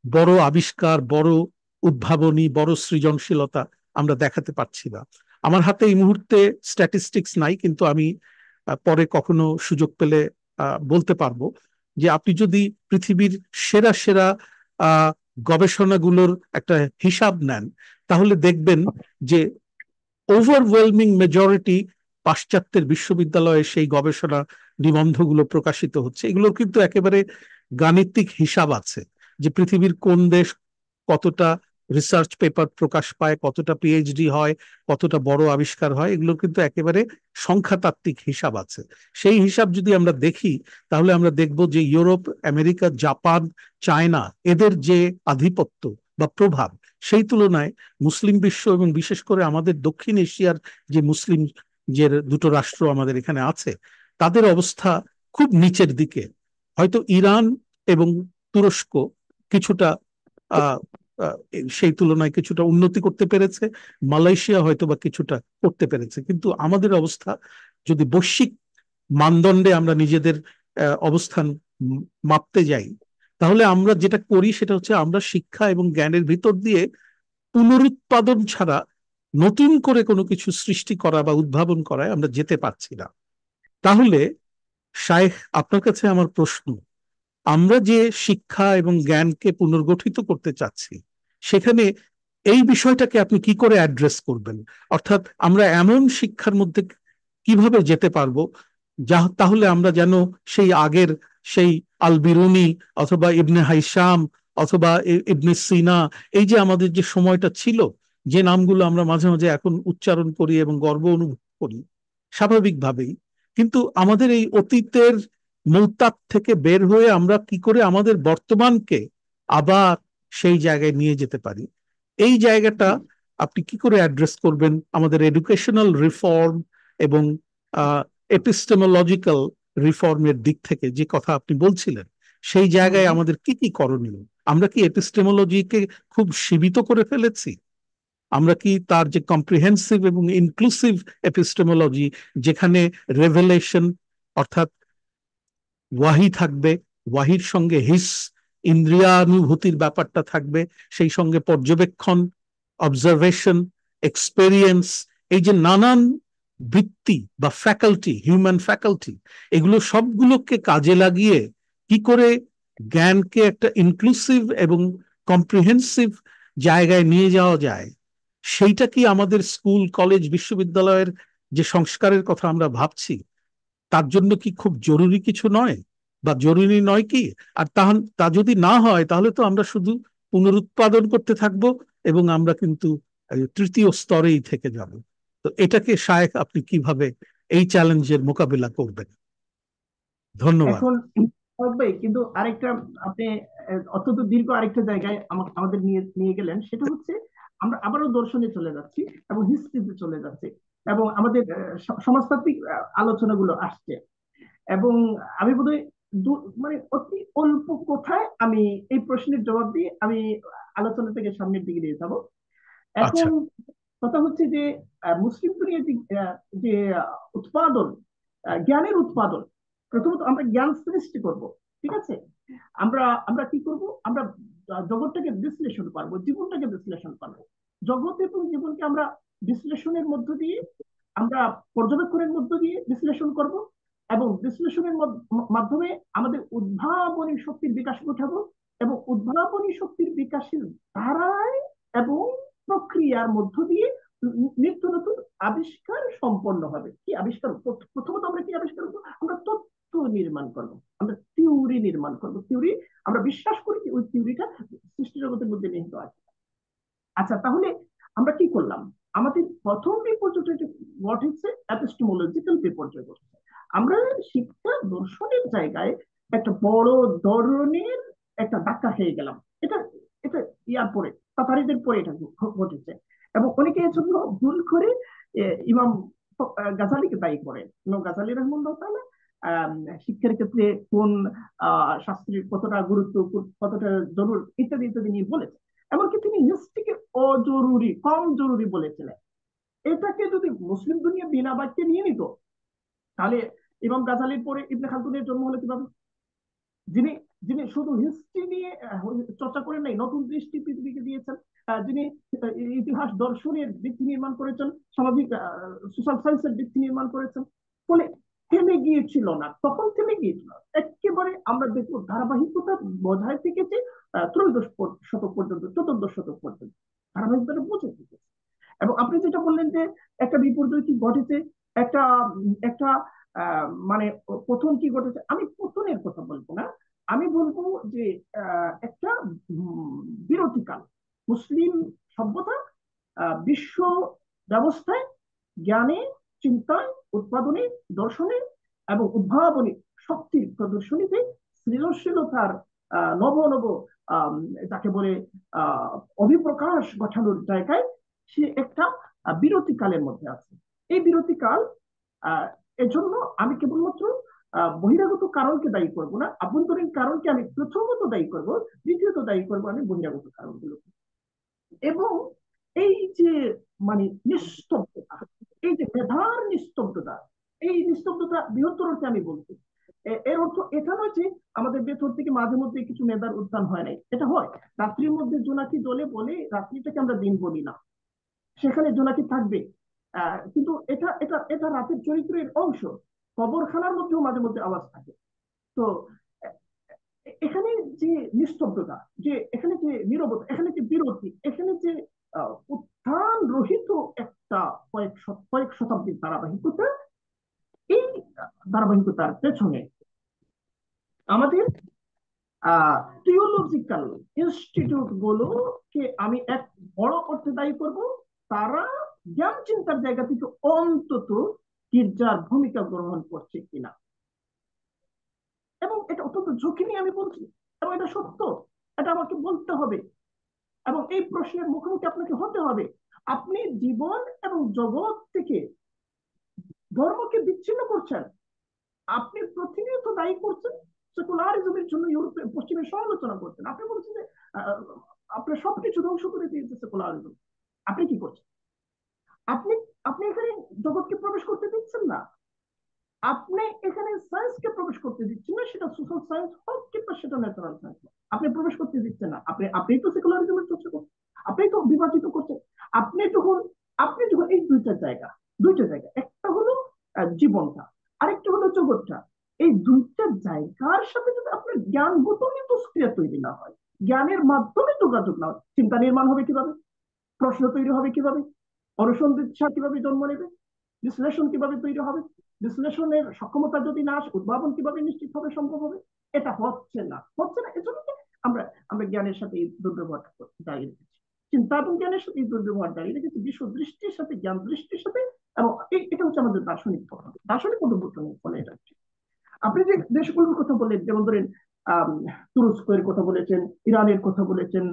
বড় আবিষ্কার, বড় উদ্ভাবনী, বড় সৃজনশীলতা আমরা দেখাতে পারছি না। আমার হাতে এই মুহূর্তে স্ট্যাটিস্টিক্স নাই, কিন্তু আমি পরে কখনো সুযোগ পেলে বলতে পারবো যে আপনি যদি পৃথিবীর সেরা সেরা আহ গবেষণাগুলোর একটা হিসাব নেন, তাহলে দেখবেন যে ওভারওয়েলমিং মেজরিটি পাশ্চাত্যের বিশ্ববিদ্যালয়ে সেই গবেষণা নিবন্ধগুলো প্রকাশিত হচ্ছে। এগুলোর কিন্তু একেবারে গাণিতিক হিসাব আছে যে পৃথিবীর কোন দেশ কতটা রিসার্চ পেপার প্রকাশ পায়, কতটা পিএইচডি হয়, কতটা বড় আবিষ্কার হয়, এগুলো কিন্তু একেবারে সংখ্যাতাত্ত্বিক হিসাব আছে। সেই হিসাব যদি আমরা দেখি, তাহলে আমরা দেখব যে ইউরোপ, আমেরিকা, জাপান, চায়না, এদের যে আধিপত্য বা প্রভাব, সেই তুলনায় মুসলিম বিশ্ব এবং বিশেষ করে আমাদের দক্ষিণ এশিয়ার যে মুসলিম যে দুটো রাষ্ট্র আমাদের এখানে আছে, তাদের অবস্থা খুব নিচের দিকে। হয়তো ইরান এবং তুরস্ক কিছুটা আহ আহ, সেই তুলনায় কিছুটা উন্নতি করতে পেরেছে, মালয়েশিয়া হয়তো বা কিছুটা করতে পেরেছে, কিন্তু আমাদের অবস্থা যদি বৈশ্বিক মানদণ্ডে আমরা নিজেদের অবস্থান মাপতে যাই, তাহলে আমরা যেটা করি সেটা হচ্ছে আমরা শিক্ষা এবং জ্ঞানের ভিতর দিয়ে পুনরুৎপাদন ছাড়া নতুন করে কোনো কিছু সৃষ্টি করা বা উদ্ভাবন করায় আমরা যেতে পারছি না। তাহলে শায়েখ, আপনার কাছে আমার প্রশ্ন, আমরা যে শিক্ষা এবং জ্ঞানকে পুনর্গঠিত করতে চাচ্ছি, সেখানে এই বিষয়টাকে আপনি কি করে অ্যাড্রেস করবেন? অর্থাৎ আমরা এমন শিক্ষার মধ্যে কিভাবে যেতে পারবো যা তাহলে আমরা যেন সেই আগের সেই আল বিরুনি অথবা ইবনে হাইসাম অথবা ইবনে সিনা, এই যে আমাদের যে সময়টা ছিল, যে নামগুলো আমরা মাঝে মাঝে এখন উচ্চারণ করি এবং গর্ব অনুভব করি স্বাভাবিকভাবেই, কিন্তু আমাদের এই অতীতের মৌতাক থেকে বের হয়ে আমরা কি করে আমাদের বর্তমানকে আবার সেই জায়গায় নিয়ে যেতে পারি, এই জায়গাটা আপনি কি করে অ্যাড্রেস করবেন? আমাদের এডুকেশনাল রিফর্ম এবং এপিস্টেমোলজিক্যাল রিফর্মের দিক থেকে যে কথা আপনি বলছিলেন, সেই জায়গায় আমাদের কি কি করণীয়? আমরা কি এপিস্টেমোলজিকে খুব সীমিত করে ফেলেছি? আমরা কি তার যে কম্প্রিহেন্সিভ এবং ইনক্লুসিভ এপিস্টেমোলজি, যেখানে রেভেলেশন অর্থাৎ ওয়াহি থাকবে, ওয়াহির সঙ্গে হিস ইন্দ্রিয়ানুভূতির ব্যাপারটা থাকবে, সেই সঙ্গে পর্যবেক্ষণ, অবজারভেশন, এক্সপেরিয়েন্স, এই যে নানান বৃত্তি বা ফ্যাকাল্টি, হিউম্যান ফ্যাকাল্টি, এগুলো সবগুলোকে কাজে লাগিয়ে কি করে জ্ঞানকে একটা ইনক্লুসিভ এবং কম্প্রিহেন্সিভ জায়গায় নিয়ে যাওয়া যায়, সেইটা কি আমাদের স্কুল, কলেজ, বিশ্ববিদ্যালয়ের যে সংস্কারের কথা আমরা ভাবছি, তার জন্য কি খুব জরুরি কিছু নয়? বা জরুরি নয় কি? আর তা যদি না হয়, তাহলে তো আমরা শুধু পুনরুৎপাদন করতে থাকবো এবং আমরা কিন্তু তৃতীয় স্তরেই থেকে যাব। তো এটাকে শায়েখ আপনি কিভাবে এই চ্যালেঞ্জের মোকাবিলা করবেন? ধন্যবাদ। এখন হবে কিন্তু আরেকটা, আপনি অত্যন্ত দীর্ঘ আরেকটা জায়গায় আমাদের নিয়ে নিয়ে গেলেন, সেটা হচ্ছে আমরা আবারও দর্শনে চলে যাচ্ছি এবং হিস্ট্রিতে চলে যাচ্ছি এবং আমাদের সমাজতাত্ত্বিক আলোচনাগুলো আসছে। এবং আমি বোধহয় মানে অতি অল্প কথায় আমি এই প্রশ্নের জবাব দিয়ে আমি আলোচনা থেকে সামনের দিকে নিয়ে যাবো। এখন আচ্ছা। কথা হচ্ছে যে মুসলিম দুনিয়ার যে উৎপাদন, জ্ঞানের উৎপাদন, প্রথমত আমরা জ্ঞান সৃষ্টি করব, ঠিক আছে? আমরা আমরা কি করব? আমরা জগৎটাকে বিশ্লেষণ করবো, জীবনটাকে বিশ্লেষণ করবো। জগৎ এবং জীবনকে আমরা বিশ্লেষণের মধ্য দিয়ে, আমরা পর্যবেক্ষণের মধ্য দিয়ে বিশ্লেষণ করব এবং বিশ্লেষণের মাধ্যমে আমাদের উদ্ভাবনী শক্তির বিকাশ ঘটাবো এবং উদ্ভাবনী শক্তির বিকাশের ধারায় এবং প্রক্রিয়ার মধ্য দিয়ে নিত্য নতুন আবিষ্কার সম্পন্ন হবে। কি আবিষ্কার? প্রথমত আমরা কি আবিষ্কার করবো? আমরা তথ্য নির্মাণ করবো, আমরা থিওরি নির্মাণ করবো। থিওরি, আমরা বিশ্বাস করি যে ওই থিওরিটা সৃষ্টি জগতের মধ্যে নিহিত আছে। আচ্ছা, তাহলে আমরা কি করলাম? আমাদের প্রথম বিপর্যয়টা ঘটেছে এপিস্টেমোলজিক্যাল বিপর্যয় ঘটেছে। আমরা শিক্ষা দর্শনের জায়গায় একটা বড় ধরনের একটা ধাক্কা খেয়ে গেলাম। এটা এটা ইয়ার পরে, তাতারিদের পরে এটা ঘটেছে। এবং অনেকে এর জন্য ভুল করে ইমাম গাজালিকে দায়ী করেন। ইমাম গাজালি রহমানুল্লাহ তাআলা শিক্ষার ক্ষেত্রে কোন শাস্ত্রের কতটা গুরুত্ব, কতটা জরুরি ইত্যাদি ইত্যাদি নিয়ে বলেছেন। এমনকি তিনি হিস্ট্রিকে অজরুরি, কম জরুরি বলেছিলেন। এটাকে যদি মুসলিম দুনিয়া বিনা বাক্যে নিয়ে নিত, তাহলে ইমাম গাজালির পরে ইবনে খালদুনের জন্ম হলো কিভাবে? যিনি যিনি শুধু হিস্ট্রি নিয়ে চর্চা করেন নাই, নতুন দৃষ্টি পৃথিবীকে দিয়েছেন। যিনি ইতিহাস দর্শনের ভিত্তি নির্মাণ করেছেন, সামাজিক সোশ্যাল সায়েন্সের ভিত্তি নির্মাণ করেছেন। ফলে থেমে গিয়েছিল না, তখন থেমে গিয়েছিল। একেবারে আমরা দেখবো ধারাবাহিকতা বজায় থেকেছে ত্রয়োদশ শতক পর্যন্ত, চতুর্দশ শতক পর্যন্ত ধারাবাহিকতাটা বজায় থেকেছে। এবং আপনি যেটা বললেন যে একটা বিপর্যয় কি ঘটেছে, একটা একটা মানে পতন কি ঘটেছে, আমি পতনের কথা বলবো না, আমি বলবো যে একটা বিরতিকাল। মুসলিম সভ্যতা বিশ্ব ব্যবস্থায় জ্ঞানে, চিন্তায়, উৎপাদনে, দর্শনে এবং উদ্ভাবনী শক্তির প্রদর্শনীতে, সৃজনশীলতার নব নব যাকে বলে অভিপ্রকাশ গঠানোর জায়গায় সে একটা বিরতিকালের মধ্যে আছে। এই বিরতিকাল, এজন্য আমি কেবলমাত্র বহিরাগত কারণকে দায়ী করব না, আভ্যন্তরীণ কারণকে আমি প্রথমত দায়ী করব, দ্বিতীয়ত দায়ী করব আমি বহিরাগত কারণগুলোকে। এবং এই যে মানে নিস্তব্ধতা, এই যে মেধার নিস্তব্ধতা, এই নিস্তব্ধতা বৃহত্তর অর্থে আমি বলছি। এর অর্থ এটা নয় যে আমাদের ভেতর থেকে মাঝে মধ্যে কিছু মেধার উত্থান হয় নাই, এটা হয়। রাত্রির মধ্যে জোনাকি জ্বলে বলে রাত্রিটাকে আমরা দিন বলি না, সেখানে জোনাকি থাকবে। কিন্তু এটা এটা এটা রাতের চরিত্রের অংশ। কবরখানার মধ্যেও মাঝে মধ্যে আওয়াজ থাকে। তো এখানে যে নিস্তব্ধতা, যে এখানে যে নীরবতা, এখানে যে বিরতি, এখানে যে উত্থান রহিত একটা কয়েক শতাব্দীর ধারাবাহিকতা, এই ধারাবাহিকতার পেছনে আমাদের থিওলজিক্যাল ইনস্টিটিউট গুলোকে আমি এক বড় অর্থে দায়ী করব। তারা জ্ঞান চিন্তার জায়গা থেকে অন্তত গির্জার ভূমিকা গ্রহণ করছে কিনা। এবং এটা অত্যন্ত ঝুঁকি নিয়ে আমি বলছি, এবং এটা সত্য, এটা আমাকে বলতে হবে এবং এই প্রশ্নের মুখোমুখি আপনাকে হতে হবে। আপনি জীবন এবং জগৎ থেকে ধর্মকে বিচ্ছিন্ন করছেন, আপনি প্রতিনিয়ত দায়ী করছেন সেকুলারিজমের জন্য। ইউরোপে পশ্চিমের সমালোচনা করছেন, আপনি বলছেন যে আপনার সবকিছু ধ্বংস করে দিয়েছে সেকুলারিজম। আপনি কি করছেন? আপনি আপনি এখানে জগৎকে প্রবেশ করতে দিচ্ছেন না, আপনি এখানে সায়েন্সকে প্রবেশ করতে দিচ্ছেন না, সেটা সোশ্যাল সায়েন্স হোক কিংবা সেটা ন্যাচারাল সায়েন্স হোক, আপনি প্রবেশ করতে দিচ্ছেন না। আপনি তো সেকুলারিজমের চর্চা করছেন, আপনি তো বিভাজিত করছেন। আপনি যখন এই দুইটা জায়গা, একটা হলো জীবনটা, আরেকটা হলো জগৎটা, এই দুইটা জায়গার সাথে যদি আপনার জ্ঞানগত মিথস্ক্রিয়া তৈরি না হয়, জ্ঞানের মাধ্যমে যোগাযোগ না হয়, চিন্তা নির্মাণ হবে কিভাবে? প্রশ্ন তৈরি হবে কিভাবে? অনুসন্ধিৎসা কিভাবে জন্ম নেবে? বিশ্লেষণ কিভাবে তৈরি হবে? বিশ্লেষণের সক্ষমতা যদি না আসে, উদ্ভাবন কিভাবে নিশ্চিত হবে, সম্ভব হবে? এটা হচ্ছে না, এজন্য আমরা আমরা জ্ঞানের সাথে এই দুর্ব্যবহার দাঁড়িয়ে রেখেছি, চিন্তা এবং জ্ঞানের সাথে এই দুর্ব্যবহার দাঁড়িয়ে রেখেছি, বিশ্ব দৃষ্টির সাথে জ্ঞান দৃষ্টির সাথে। এবং এটা হচ্ছে আমাদের দার্শনিক পদ্ধতি, দার্শনিক পদ্ধতির ফলে এটা হচ্ছে। আপনি যে দেশগুলোর কথা বললেন, যেমন ধরেন আহ তুরস্কের কথা বলেছেন, ইরানের কথা বলেছেন,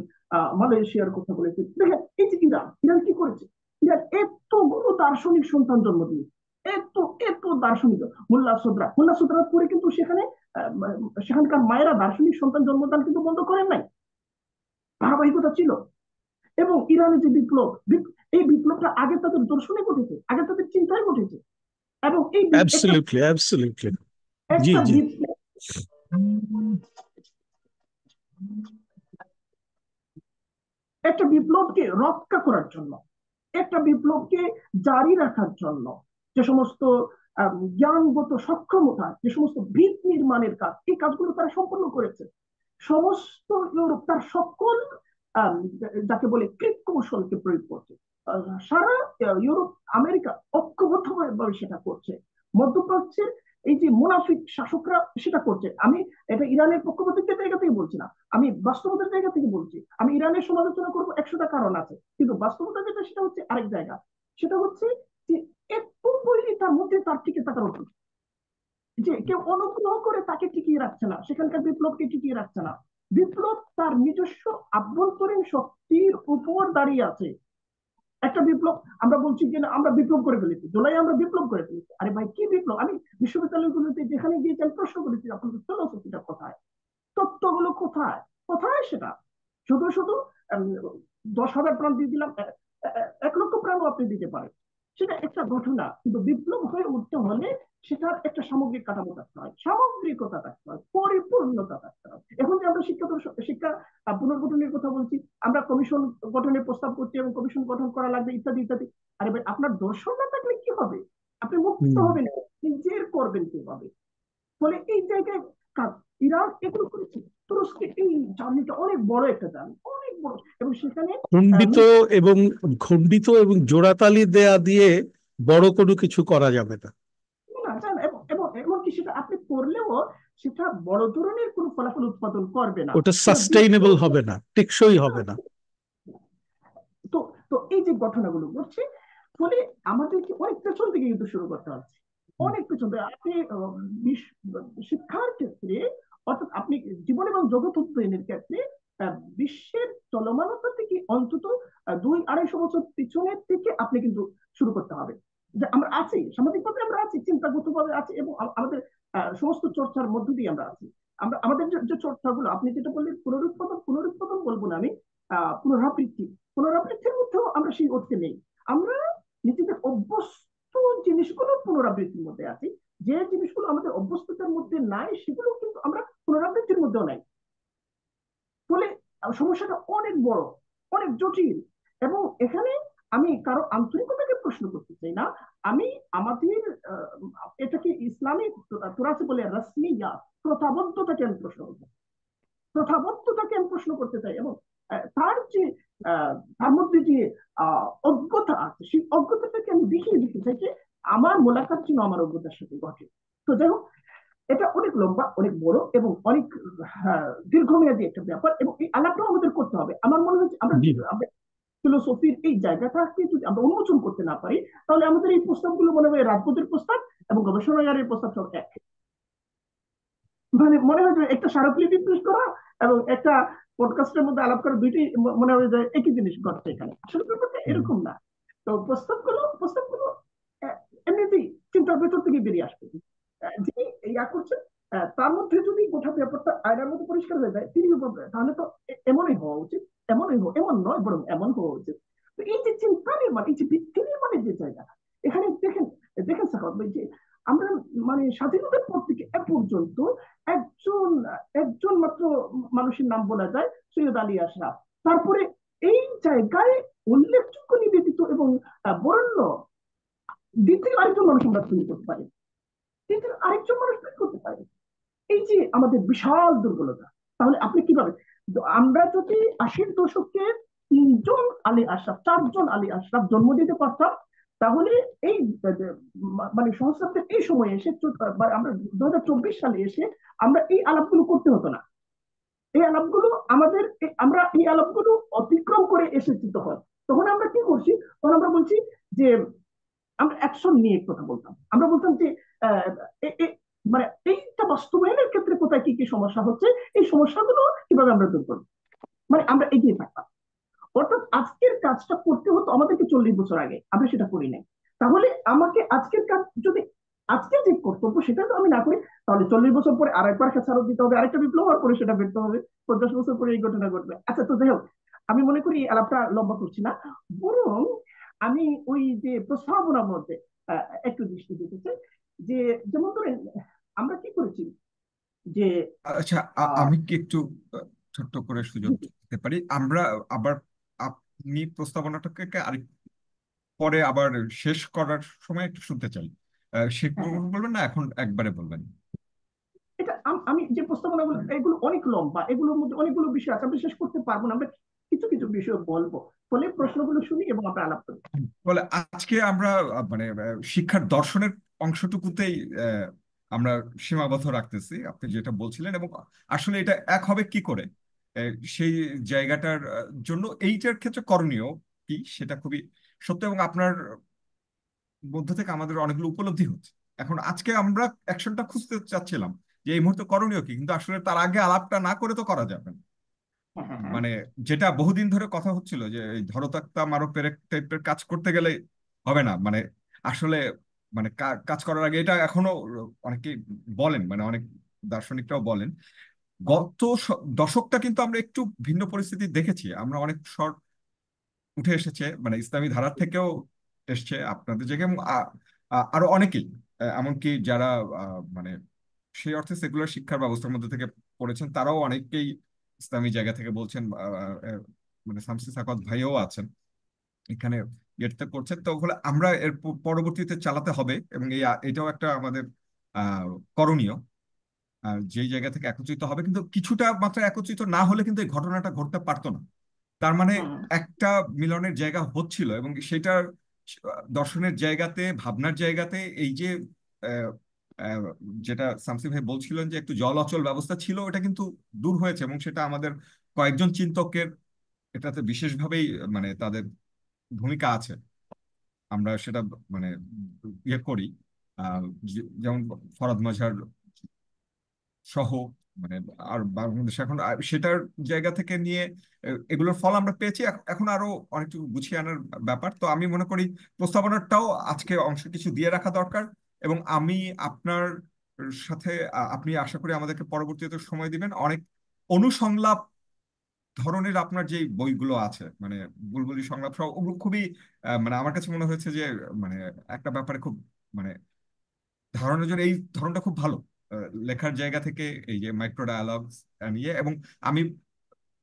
মালয়েশিয়ার কথা বলেছেন। দেখেন এই যে ইরান, ইরান কি করেছে? ইরান এতগুলো দার্শনিক সন্তান জন্ম দিয়েছে, এত এত দার্শনিক। মোল্লা সুদরা পরে কিন্তু সেখানে সেখানকার মায়েরা দার্শনিক সন্তান জন্মদান কিন্তু বন্ধ করেন নাই, ধারাবাহিকতা ছিল। এবং ইরানের যে বিপ্লব, এই বিপ্লবটা আগে তাদের দর্শনে ঘটেছে, আগে তাদের চিন্তায় ঘটেছে। এবং এই অ্যাবসলিউটলি, অ্যাবসলিউটলি। জি একটা জি। বিপ্লব, একটা বিপ্লবকে রক্ষা করার জন্য, একটা বিপ্লবকে জারি রাখার জন্য যে সমস্ত জ্ঞানগত সক্ষমতা, যে সমস্ত ভিত নির্মাণের কাজ, এই কাজগুলো তারা সম্পন্ন করেছে। সমস্ত ইউরোপ তার সকল যাকে বলে কৃত কৌশলকে প্রয়োগ করছে। সারা ইউরোপ, আমেরিকা ঐক্যবদ্ধভাবে সেটা করছে। মধ্যপ্রাচ্যের এই যে মুনাফিক শাসকরা সেটা করছে। আমি এটা ইরানের পক্ষপাতিত্বের জায়গা থেকে বলছি না, আমি বাস্তবতার জায়গা থেকে বলছি। আমি ইরানের সমালোচনা করবো 100টা কারণ আছে, কিন্তু বাস্তবতা যেটা সেটা হচ্ছে আরেক জায়গা। সেটা হচ্ছে যে একটু বৈরী তার মধ্যে তার টিকে থাকার উচিত, যে কেউ অনুগ্রহ করে তাকে টিকিয়ে রাখছে না, সেখানকার বিপ্লবকে টিকিয়ে রাখছে না। বিপ্লব তার নিজস্ব আভ্যন্তরীণ শক্তির উপর দাঁড়িয়ে আছে। একটা বিপ্লব, আমরা বলছি যে না আমরা বিপ্লব করে ফেলেছি, জুলাই আমরা বিপ্লব করে ফেলেছি। আরে ভাই কি বিপ্লব? আমি বিশ্ববিদ্যালয়গুলোতে যেখানে গিয়েছেন প্রশ্ন করেছি, আপনাদের ফিলোসফিটা কোথায়, তত্ত্বগুলো কোথায়, কোথায় সেটা? শুধু শুধু 10,000 প্রাণ দিয়ে দিলাম, 1 লক্ষ প্রাণও আপনি দিতে পারেন, সেটা একটা ঘটনা। কিন্তু বিপ্লব হয়ে উঠতে হলে সেটার একটা সামগ্রিক কাঠামো থাকতে হয়, সামগ্রিকতা থাকতে হয়, পরিপূর্ণতা থাকতে হয়। এখন যে আমরা শিক্ষা পুনর্গঠনের কথা বলছি, আমরা কমিশন গঠনের প্রস্তাব করছি এবং কমিশন গঠন করা লাগবে ইত্যাদি ইত্যাদি। আরে ভাই আপনার দর্শন না থাকলে কি হবে? আপনি মুক্ত হবেন, নিজের করবেন কিভাবে? ফলে এই জায়গায় কাজ, ইরান এগুলো করেছে। তুরস্কে এই জার্নিটা অনেক বড় একটা জার্নি, অনেক বড়। এবং সেখানে খণ্ডিত এবং জোড়াতালি দেয়া দিয়ে বড় কোনো কিছু করা যাবে না। এবং এবং এমনকি সেটা আপনি করলেও সেটা বড় ধরনের কোনো ফলাফল উৎপাদন করবে না, ওটা সেটা সাস্টেইনেবল হবে না, টেকসই হবে না। তো তো এই যে ঘটনাগুলো ঘটছে, ফলে আমাদেরকে অনেক পেছন থেকে কিন্তু শুরু করতে হচ্ছে, অনেক পেছন থেকে। আপনি শিক্ষার ক্ষেত্রে, অর্থাৎ আপনি জীবন এবং জগৎ উন্নয়নের ক্ষেত্রে বিশ্বের চলমানতা থেকে অন্তত 200-250 পিছনের থেকে আপনি কিন্তু শুরু করতে হবে। যে আমরা আছি, সামাজিকভাবে আমরা আছি, চিন্তাগতভাবে আছি, এবং আমাদের সমস্ত চর্চার মধ্য দিয়ে আমরা আছি। আমরা আমাদের যে চর্চাগুলো, আপনি যেটা বললেন পুনরুৎপাদন, পুনরুৎপাদন বলবো না আমি, পুনরাবৃত্তি, পুনরাবৃত্তির মধ্যেও আমরা সেই অর্থে নেই। আমরা নিজেদের অভ্যস্ত জিনিসগুলো পুনরাবৃত্তির মধ্যে আছি, যে জিনিসগুলো আমাদের অভ্যস্ততার মধ্যে নাই সেগুলো কিন্তু আমরা পুনরাবৃত্তির মধ্যেও নাই। ফলে সমস্যাটা অনেক বড়, অনেক জটিল। এবং এখানে আমি কারো আন্তরিকতাকে প্রশ্ন করতে চাই না, আমি আমাদের এটাকে ইসলামিক তোরাসে বলে রসমিয়া, প্রথাবদ্ধতাকে আমি প্রশ্ন করব, প্রথাবদ্ধতাকে আমি প্রশ্ন করতে চাই। এবং তার যে তার মধ্যে যে অজ্ঞতা আছে, সেই অজ্ঞতাটাকে আমি দেখিয়ে দিতে চাই যে আমার মোলাকাত ছিল আমার অজ্ঞতার সাথে ঘটে। তো যাই হোক, এটা অনেক লম্বা, অনেক বড় এবং অনেক দীর্ঘমেয়াদী একটা ব্যাপার, এবং এই আলাপটাও আমাদের করতে হবে। আমার মনে হচ্ছে আমরা ফিলোসফির এই জায়গাটাকে যদি আমরা উন্মোচন করতে না পারি, তাহলে আমাদের এই প্রস্তাবগুলো মনে হয় রাজপথের প্রস্তাব এবং গবেষণাগারের প্রস্তাব সব এক। মানে মনে হয় যে একটা স্মারকলিপি পেশ করা এবং একটা পডকাস্টের মধ্যে আলাপ করা, দুইটাই মনে হয় যে একই জিনিস ঘটছে এখানে। আসলে ব্যাপারটা এরকম না। তো প্রস্তাবগুলো এমনিতেই চিন্তার ভেতর থেকে বেরিয়ে আসবে। যিনি ইয়া করছেন, তার মধ্যে যদি গোটা ব্যাপারটা আয়নার মধ্যে পরিষ্কার হয়ে যায়, তিনি তাহলে তো এমনই হওয়া উচিত, এমন নয় বরং এমন হওয়া উচিত। তো এই যে চিন্তা নির্মাণ, এই যে ভিত্তি নির্মাণের যে জায়গা, এখানে দেখেন, দেখেন সাকাত ভাই, যে আমরা মানে স্বাধীনতার পর থেকে এ পর্যন্ত একজন একজন মাত্র মানুষের নাম বলা যায়, সৈয়দ আলী আশরাফ। তারপরে এই জায়গায় উল্লেখযোগ্য, নিবেদিত এবং বরেণ্য দ্বিতীয় আরেকজন মানুষ আমরা তৈরি করতে পারি, দ্বিতীয় আরেকজন মানুষ তৈরি করতে পারি। এই যে আমাদের বিশাল দুর্বলতা। তাহলে আপনি কিভাবে, আমরা যদি 80-র দশকে 3জন আলী আশরাফ, 4জন আলী আশরাফ জন্ম দিতে পারতাম, তাহলে এই মানে সহস্রাব্দের এই সময়ে এসে, আমরা 2024 সালে এসে আমরা এই আলাপগুলো করতে হতো না। এই আলাপগুলো আমাদের আমরা এই আলাপগুলো অতিক্রম করে এসেছি। তখন তখন আমরা কি করছি, তখন আমরা বলছি যে আমরা অ্যাকশন নিয়ে কথা বলতাম। আমরা বলতাম যে আহ, এ- এ- মানে এইটা বাস্তবায়নের ক্ষেত্রে কোথায় কি কি সমস্যা হচ্ছে, এই সমস্যাগুলো কিভাবে আমরা দূর করবো, মানে আমরা এগিয়ে থাকতাম। অর্থাৎ আজকের কাজটা করতে হতো আমাদেরকে 40 বছর আগে, আমরা সেটা করি নাই। তাহলে আমাকে আজকের কাজ যদি, আজকের যে কর্তব্য সেটা তো আমি না করি, তাহলে 40 বছর পরে আরেকবার খেসারত দিতে হবে, আরেকটা বিপ্লব হওয়ার পরে সেটা ব্যর্থ হবে, 50 বছর পরে এই ঘটনা ঘটবে। আচ্ছা, তো যাই হোক, আমি মনে করি এই আলাপটা লম্বা করছি না, বরং আমি ওই যে প্রস্তাবনার মধ্যে একটু দৃষ্টি দিতে চাই। যে যেমন ধরেন আমরা কি করেছি, যে আচ্ছা, আহ আমি কি একটু আহ, ছোট্ট করে সুযোগ দিতে পারি? আমরা আবার আপনি প্রস্তাবনাটাকে আরেক পরে আবার শেষ করার সময় একটু শুনতে চাই। শেষ হ্যাঁ, হ্যাঁ, বলবেন না এখন একবারে বলবেন? এটা আমি যে প্রস্তাবনাগুলো এগুলো অনেক লম্বা, এগুলোর মধ্যে অনেকগুলো বিষয় আছে, আমরা শেষ করতে পারবো না, আমরা কিছু কিছু বিষয় বলবো, ফলে প্রশ্নগুলো শুনি এবং আমরা আলাপ করি। বলে আজকে আমরা মানে শিক্ষার দর্শনের অংশটুকুতেই আহ, আমরা সীমাবদ্ধ রাখতেছি, আপনি যেটা বলছিলেন। এবং আসলে এটা এক হবে কি করে সেই জায়গাটার জন্য এইটার ক্ষেত্রে করণীয় কি সেটা খুবই সত্য, এবং আপনার মধ্য থেকে আমাদের অনেকগুলো উপলব্ধি হচ্ছে। এখন আজকে আমরা অ্যাকশনটা খুঁজতে চাচ্ছিলাম যে এই মুহূর্তে করণীয় কি, কিন্তু আসলে তার আগে আলাপটা না করে তো করা যাবে না। হ্যাঁ, হ্যাঁ, হ্যাঁ, মানে যেটা বহুদিন ধরে কথা হচ্ছিল যে এই ধরতাক্তা মারো পেরেক টাইপের কাজ করতে গেলে হবে না। মানে আসলে মানে কাজ করার আগে এটা এখনো অনেকেই বলেন, মানে অনেক দার্শনিকরাও বলেন। গত দশকটা কিন্তু আমরা একটু ভিন্ন পরিস্থিতি দেখেছি। আমরা অনেক উঠে এসেছে, মানে ইসলামী ধারার থেকেও এসছে আপনাদের জায়গায়, এবং আরো অনেকেই এমনকি যারা মানে সেই অর্থে সেকুলার শিক্ষার ব্যবস্থার মধ্যে থেকে পড়েছেন, তারাও অনেকেই ইসলামী জায়গা থেকে বলছেন। মানে শামসুল সাখাওয়াত ভাইও আছেন এখানে, ইয়েতে করছেন। তো বলে আমরা এর পরবর্তীতে চালাতে হবে, এবং এটাও একটা আমাদের আহ করণীয়। যেই জায়গা থেকে একত্রিত হবে, কিন্তু কিছুটা মাত্র একত্রিত না হলে কিন্তু এই ঘটনাটা ঘটতে পারতো না। তার মানে হ্যাঁ, একটা মিলনের জায়গা হচ্ছিল, এবং সেটার দর্শনের জায়গাতে, ভাবনার জায়গাতে এই যে আহ, আহ, যেটা শামসি ভাই বলছিলেন যে একটু জল অচল ব্যবস্থা ছিল, ওটা কিন্তু দূর হয়েছে। এবং সেটা আমাদের কয়েকজন চিন্তকের এটাতে বিশেষভাবেই মানে তাদের ভূমিকা আছে। আমরা সেটা মানে ইয়ে করি, আহ, যেমন ফরাদ মাঝার সহ, মানে আর বাংলাদেশ এখন সেটার জায়গা থেকে নিয়ে এগুলোর ফল আমরা পেয়েছি। এখন আরো অনেকটু গুছিয়ে আনার ব্যাপার। তো আমি মনে করি প্রস্তাবনাটাও আজকে অংশ কিছু দিয়ে রাখা দরকার। এবং আমি আপনার সাথে আপনি আশা করি আমাদেরকে পরবর্তীতে সময় দিবেন। অনেক অনুসংলাপ ধরনের আপনার যে বইগুলো আছে, মানে বুলবুলি সংলাপ সহ, ওগুলো খুবই মানে আমার কাছে মনে হয়েছে যে মানে একটা ব্যাপারে খুব মানে ধারণার জন্য এই ধরনটা খুব ভালো। লেখার জায়গা থেকে এই যে মাইক্রো ডায়ালগস নিয়ে, এবং আমি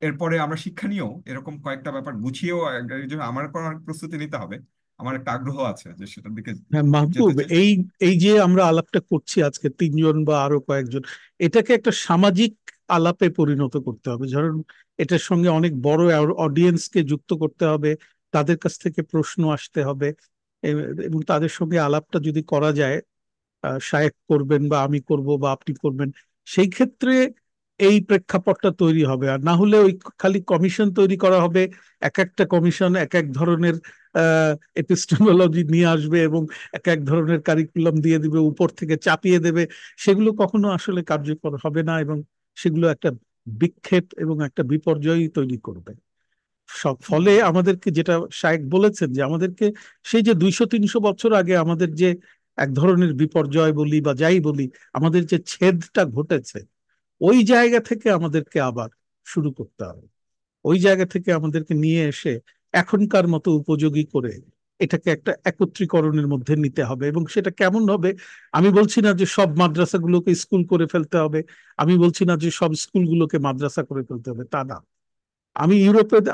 এরপরে আমরা শিক্ষা নিয়েও এরকম কয়েকটা ব্যাপার গুছিয়েও এর জন্য আমার কোনো অনেক প্রস্তুতি নিতে হবে। আমার একটা আগ্রহ আছে যে সেটার দিকে হ্যাঁ যেতে মাহবুব, চাই। এই এই যে আমরা আলাপটা করছি আজকে তিনজন বা আরো কয়েকজন, এটাকে একটা সামাজিক আলাপে পরিণত করতে হবে। ধরুন এটার সঙ্গে অনেক বড় অডিয়েন্সকে যুক্ত করতে হবে, তাদের কাছ থেকে প্রশ্ন আসতে হবে, এবং তাদের সঙ্গে আলাপটা যদি করা যায়, শায়েখ করবেন বা আমি করব বা আপনি করবেন, সেই ক্ষেত্রে এই প্রেক্ষাপটটা তৈরি হবে। আর না হলে ওই খালি কমিশন তৈরি করা হবে, এক একটা কমিশন এক এক ধরনের এপিস্টেমোলজি নিয়ে আসবে এবং এক এক ধরনের কারিকুলাম দিয়ে দিবে, উপর থেকে চাপিয়ে দেবে। সেগুলো কখনো আসলে কার্যকর হবে না, এবং সেগুলো একটা বিক্ষেপ এবং একটা বিপর্যয় তৈরি করবে। সব ফলে আমাদেরকে, যেটা শায়েখ বলেছেন, যে আমাদেরকে সেই যে 200-300 বছর আগে আমাদের যে এক ধরনের বিপর্যয় বলি বা যাই বলি, আমাদের যে ছেদটা ঘটেছে, ওই জায়গা থেকে আমাদেরকে আবার শুরু করতে হবে। ওই জায়গা থেকে আমাদেরকে নিয়ে এসে এখনকার মতো উপযোগী করে এটাকে একটা একত্রীকরণের মধ্যে নিতে হবে। এবং সেটা কেমন হবে? আমি বলছি না যে সব মাদ্রাসাগুলোকে স্কুল করে ফেলতে হবে, আমি বলছি না যে সব স্কুলগুলোকে মাদ্রাসা করে ফেলতে হবে, তা না।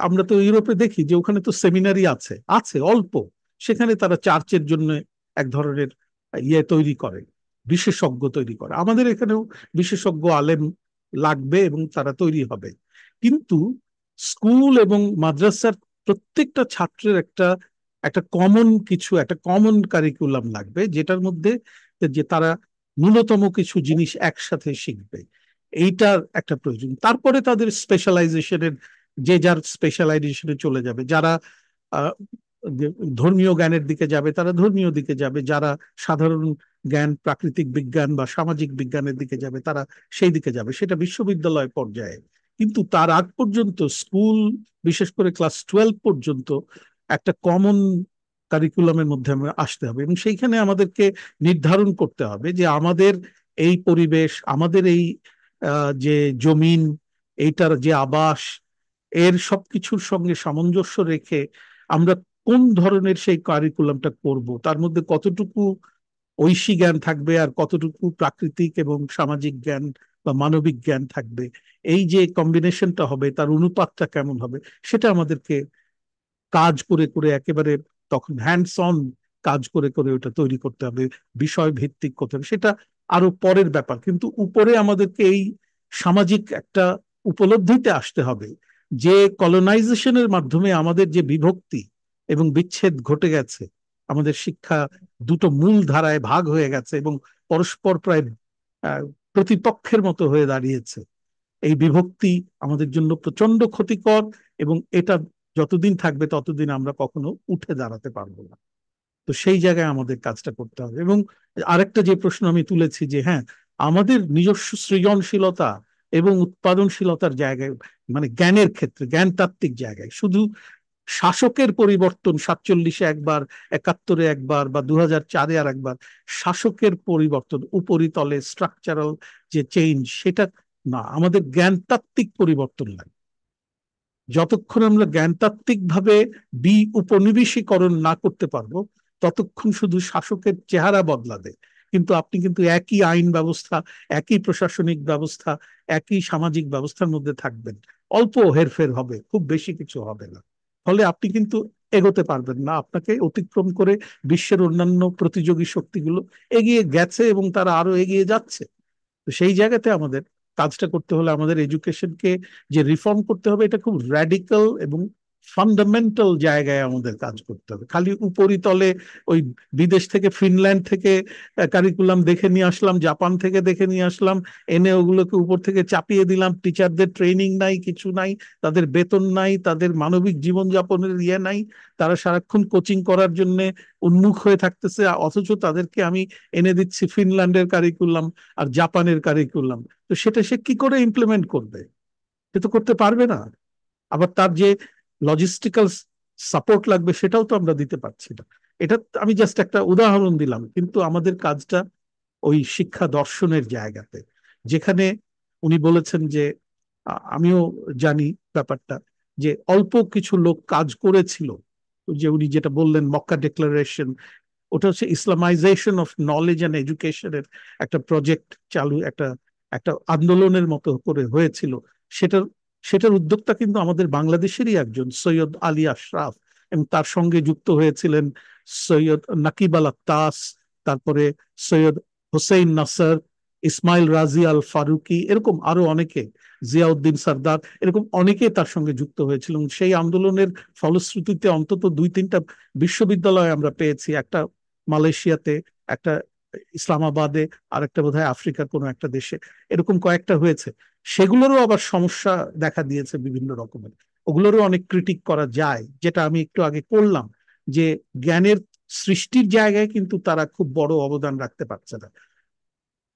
আমরা তো ইউরোপে দেখি যে ওখানে তো সেমিনারি আছে আছে অল্প, সেখানে তারা চার্চের জন্য এক ধরনের ইয়ে তৈরি করে, বিশেষজ্ঞ তৈরি করে। আমাদের এখানেও বিশেষজ্ঞ আলেম লাগবে এবং তারা তৈরি হবে। কিন্তু স্কুল এবং মাদ্রাসার প্রত্যেকটা ছাত্রের একটা একটা কমন কিছু, একটা কমন কারিকুলাম লাগবে, যেটার মধ্যে যে তারা ন্যূনতম কিছু জিনিস একসাথে শিখবে। এইটার একটা প্রয়োজন। তারপরে তাদের স্পেশালাইজেশনের, যে যার স্পেশালাইজেশনে চলে যাবে। যারা আহ, ধর্মীয় জ্ঞানের দিকে যাবে তারা ধর্মীয় দিকে যাবে, যারা সাধারণ জ্ঞান, প্রাকৃতিক বিজ্ঞান বা সামাজিক বিজ্ঞানের দিকে যাবে তারা সেই দিকে যাবে, সেটা বিশ্ববিদ্যালয় পর্যায়ে। কিন্তু তার আগ পর্যন্ত স্কুল, বিশেষ করে ক্লাস 12 পর্যন্ত একটা কমন কারিকুলামের মধ্যে আমরা আসতে হবে, এবং সেইখানে আমাদেরকে নির্ধারণ করতে হবে যে আমাদের এই পরিবেশ, আমাদের এই যে জমিন, এইটার যে আবাস, এর সবকিছুর সঙ্গে সামঞ্জস্য রেখে আমরা কোন ধরনের সেই কারিকুলামটা করব, তার মধ্যে কতটুকু ঐশী জ্ঞান থাকবে আর কতটুকু প্রাকৃতিক এবং সামাজিক জ্ঞান বা মানবিক জ্ঞান থাকবে, এই যে কম্বিনেশনটা হবে তার অনুপাতটা কেমন হবে, সেটা আমাদেরকে কাজ করে করে একেবারে তখন হ্যান্ডস অন কাজ করে করে ওটা তৈরি করতে হবে, বিষয় ভিত্তিক করতে হবে, সেটা আরো পরের ব্যাপার। কিন্তু উপরে আমাদেরকে এই সামাজিক একটা উপলব্ধিতে আসতে হবে যে কলোনাইজেশনের মাধ্যমে আমাদের যে বিভক্তি এবং বিচ্ছেদ ঘটে গেছে, আমাদের শিক্ষা দুটো মূল ধারায় ভাগ হয়ে গেছে এবং পরস্পর প্রায় আহ, প্রতিপক্ষের মতো হয়ে দাঁড়িয়েছে। এই বিভক্তি আমাদের জন্য প্রচন্ড ক্ষতিকর, এবং এটা যতদিন থাকবে ততদিন আমরা কখনো উঠে দাঁড়াতে পারবো না। তো সেই জায়গায় আমাদের কাজটা করতে হবে। এবং আরেকটা যে প্রশ্ন আমি তুলেছি যে হ্যাঁ, আমাদের নিজস্ব সৃজনশীলতা এবং উৎপাদনশীলতার জায়গায়, মানে জ্ঞানের ক্ষেত্রে, জ্ঞানতাত্ত্বিক জায়গায়, শুধু শাসকের পরিবর্তন 47-এ একবার, 71-এ একবার বা 2004-এ আর একবার, শাসকের পরিবর্তন উপরিতলে স্ট্রাকচারাল যে চেঞ্জ, সেটা না, আমাদের জ্ঞানতাত্ত্বিক পরিবর্তন লাগে। যতক্ষণ আমরা জ্ঞানতাত্ত্বিক ভাবে উপনিবেশীকরণ না করতে পারবো ততক্ষণ শুধু শাসকের চেহারা বদলাবে, কিন্তু আপনি কিন্তু একই আইন ব্যবস্থা, একই প্রশাসনিক ব্যবস্থা, একই সামাজিক ব্যবস্থার মধ্যে থাকবেন। অল্প হেরফের হবে, খুব বেশি কিছু হবে না। ফলে আপনি কিন্তু এগোতে পারবেন না, আপনাকে অতিক্রম করে বিশ্বের অন্যান্য প্রতিযোগী শক্তিগুলো এগিয়ে গেছে এবং তারা আরো এগিয়ে যাচ্ছে। তো সেই জায়গাতে আমাদের কাজটা করতে হলে আমাদের এডুকেশনকে যে রিফর্ম করতে হবে, এটা খুব র্যাডিক্যাল এবং ফান্ডামেন্টাল জায়গায় আমাদের কাজ করতে হবে। খালি উপরিতলে ওই বিদেশ থেকে, ফিনল্যান্ড থেকে কারিকুলাম দেখে নিয়ে আসলাম, জাপান থেকে দেখে নিয়ে আসলাম, এনে ওগুলোকে উপর থেকে চাপিয়ে দিলাম, টিচারদের ট্রেনিং নাই, কিছু নাই, তাদের বেতন নাই, তাদের মানবিক জীবনযাপনের নাই, তারা সারাক্ষণ কোচিং করার জন্য উন্মুখ হয়ে থাকতেছে, অথচ তাদেরকে আমি এনে দিচ্ছি ফিনল্যান্ডের কারিকুলাম আর জাপানের কারিকুলাম। তো সেটা সে কি করে ইমপ্লিমেন্ট করবে? সে তো করতে পারবে না। আবার তার যে লজিস্টিক্যাল সাপোর্ট লাগবে সেটাও তো আমরা দিতে পারছি না। এটা আমি জাস্ট একটা উদাহরণ দিলাম, কিন্তু আমাদের কাজটা ওই শিক্ষা দর্শনের জায়গাতে, যেখানে উনি বলেছেন যে আমিও জানি ব্যাপারটা, যে অল্প কিছু লোক কাজ করেছিল, যে উনি যেটা বললেন মক্কা ডিক্লারেশন, ওটা হচ্ছে ইসলামাইজেশন অফ নলেজ অ্যান্ড এডুকেশনের একটা প্রজেক্ট চালু, একটা একটা আন্দোলনের মতো করে হয়েছিল। সেটার সেটার উদ্যোক্তা কিন্তু আমাদের বাংলাদেশেরই একজন, সৈয়দ আলী আশরাফ, এবং তার সঙ্গে যুক্ত হয়েছিলেন সৈয়দ নাকিব আল আত্তাস, তারপরে সৈয়দ হোসেইন নাসর, ইসমাইল রাজি আল ফারুকি, এরকম আরো অনেকে, জিয়াউদ্দিন সর্দার, এরকম অনেকে তার সঙ্গে যুক্ত হয়েছিল। সেই আন্দোলনের ফলশ্রুতিতে অন্তত 2-3টা বিশ্ববিদ্যালয় আমরা পেয়েছি, একটা মালয়েশিয়াতে, একটা ইসলামাবাদে, আর একটা বোধহয় আফ্রিকার কোনো একটা দেশে, এরকম কয়েকটা হয়েছে। সেগুলোরও আবার সমস্যা দেখা দিয়েছে বিভিন্ন রকমের, ওগুলোরও অনেক ক্রিটিক করা যায়, যেটা আমি একটু আগে করলাম, যে জ্ঞানের সৃষ্টির জায়গায় কিন্তু তারা খুব বড় অবদান রাখতে পারছে না।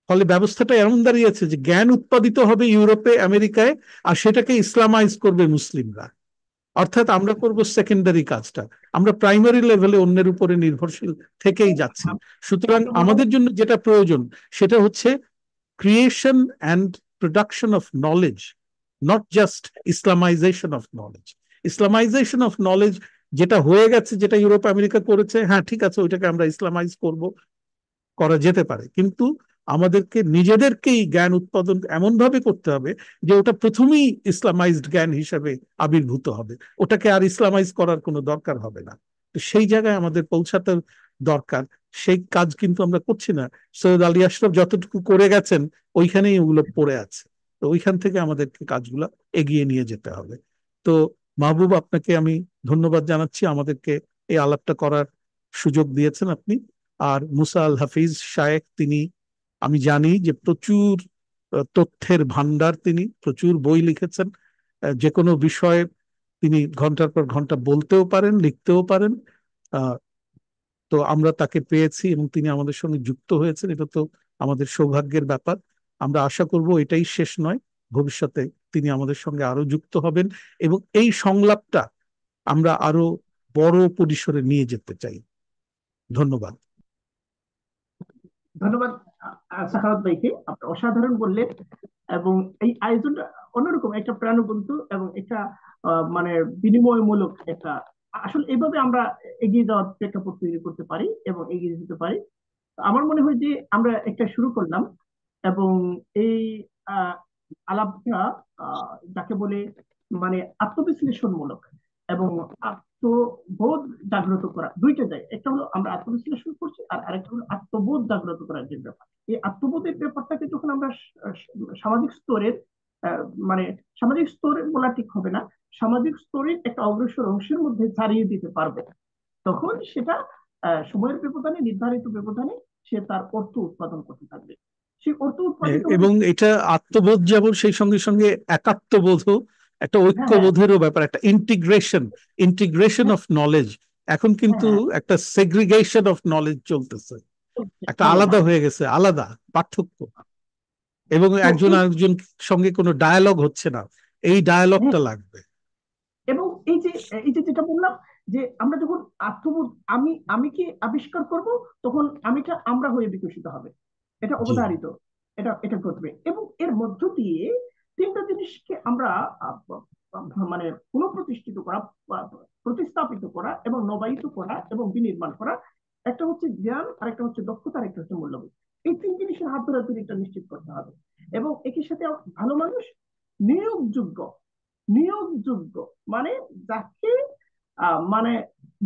ফলে ব্যবস্থাটা এমন দাঁড়িয়েছে যে জ্ঞান উৎপাদিত হবে ইউরোপে, আমেরিকায়, আর সেটাকে ইসলামাইজ করবে মুসলিমরা। অর্থাৎ আমরা করব সেকেন্ডারি কাজটা, আমরা প্রাইমারি লেভেলে অন্যের উপরে নির্ভরশীল থেকেই যাচ্ছি। সুতরাং আমাদের জন্য যেটা প্রয়োজন সেটা হচ্ছে creation and production of knowledge, not just Islamisation of knowledge. Islamisation of knowledge যেটা হয়ে গেছে, যেটা ইউরোপ আমেরিকা করেছে, হ্যাঁ ঠিক আছে, ওইটাকে আমরা ইসলামাইজ করব, করা যেতে পারে, কিন্তু আমাদেরকে নিজেদেরকেই জ্ঞান উৎপাদন এমন ভাবে করতে হবে যে ওটা প্রথমেই ইসলামাইজড জ্ঞান হিসাবে আবির্ভূত হবে, ওটাকে আর ইসলামাইজ করার কোনো দরকার হবে না। তো সেই জায়গায় আমাদের পৌঁছাতে দরকার, সেই কাজ কিন্তু আমরা করছি না। সৈয়দ আলী আশরাফ যতটুকু করে গেছেন ওইখানেই ওগুলো পড়ে আছে, তো ওইখান থেকে আমাদেরকে কাজগুলো এগিয়ে নিয়ে যেতে হবে। তো মাহবুব, আপনাকে আমি ধন্যবাদ জানাচ্ছি, আমাদেরকে এই আলাপটা করার সুযোগ দিয়েছেন আপনি। আর মুসা আল হাফিজ শায়েখ, তিনি, আমি জানি যে প্রচুর তথ্যের ভান্ডার, তিনি প্রচুর বই লিখেছেন, যে কোনো বিষয়ে তিনি ঘন্টার পর ঘন্টা বলতেও পারেন, লিখতেও পারেন। আহ, তো আমরা তাকে পেয়েছি এবং তিনি আমাদের সঙ্গে যুক্ত হয়েছেন, এটা তো আমাদের সৌভাগ্যের ব্যাপার। আমরা আশা করব এটাই শেষ নয়, ভবিষ্যতে তিনি আমাদের সঙ্গে আরো যুক্ত হবেন এবং এই সংলাপটা আমরা আরো বড় পরিসরে নিয়ে যেতে চাই। ধন্যবাদ। ধন্যবাদ সাখাওয়াত ভাইকে, আপনি অসাধারণ বললেন। এবং এই আয়োজনটা অন্যরকম একটা প্রাণবন্ত এবং একটা মানে বিনিময়মূলক একটা, আসলে এইভাবে আমরা এগিয়ে যাওয়ার প্রেক্ষাপট তৈরি করতে পারি এবং এগিয়ে যেতে পারি। আমার মনে হয় যে আমরা একটা শুরু করলাম এবং এই আহ, আলাপটা যাকে বলে মানে আত্মবিশ্লেষণমূলক এবং আত্মবোধ জাগ্রত করা, দুইটা যায়। একটা হলো আমরা আত্মবিশ্লেষণ করছি, আর আরেকটা হলো আত্মবোধ জাগ্রত করার যে ব্যাপার। এই আত্মবোধের ব্যাপারটাকে যখন আমরা সামাজিক স্তরের আহ, মানে সামাজিক স্তরে বলা ঠিক হবে না, সামাজিক স্তরের একটা অগ্রসর অংশের মধ্যে ছাড়িয়ে দিতে পারবে, তখন সেটা সময়ের ব্যবধানে, নির্ধারিত ব্যবধানে সে তার অর্থ উৎপাদন করতে থাকবে। সেই অর্থ উৎপাদিত হলে, এবং এটা আত্মবোধ যেমন, সেই সঙ্গে সঙ্গে একাত্মবোধও, একটা হ্যাঁ হ্যাঁ ঐক্যবোধেরও ব্যাপার, একটা ইন্টিগ্রেশন, ইন্টিগ্রেশন হ্যাঁ অফ নলেজ। এখন কিন্তু হ্যাঁ, একটা সেগ্রিগেশন অফ নলেজ চলতেছে, একটা হ্যাঁ আলাদা হ্যাঁ। হয়ে গেছে, আলাদা পার্থক্য, এবং তো একজন এই, আরেকজন সঙ্গে কোনো ডায়ালগ হচ্ছে না। এই হ্যাঁ, ডায়ালগটা লাগবে। এবং এই যে যেটা বললাম, যে আমরা যখন আত্মবোধ, আমি কি আবিষ্কার করব, তখন আমিটা আমরা হয়ে বিকশিত হবে, এটা জি। অবধারিত, এটা এটা ঘটবে। এবং এর মধ্য দিয়ে তিনটা জিনিসকে আমরা আহ, মানে পুনঃপ্রতিষ্ঠিত করা, প্রতিস্থাপিত করা এবং নবায়িত করা এবং বিনির্মাণ করা। একটা হচ্ছে জ্ঞান, আর একটা হচ্ছে দক্ষতা, আর একটা হচ্ছে মূল্যবোধ। এই তিন জিনিসের হাত ধরাধরিটা নিশ্চিত করতে হবে। এবং একই সাথে ভালো মানুষ নিয়োগযোগ্য, নিয়োগযোগ্য মানে যাকে মানে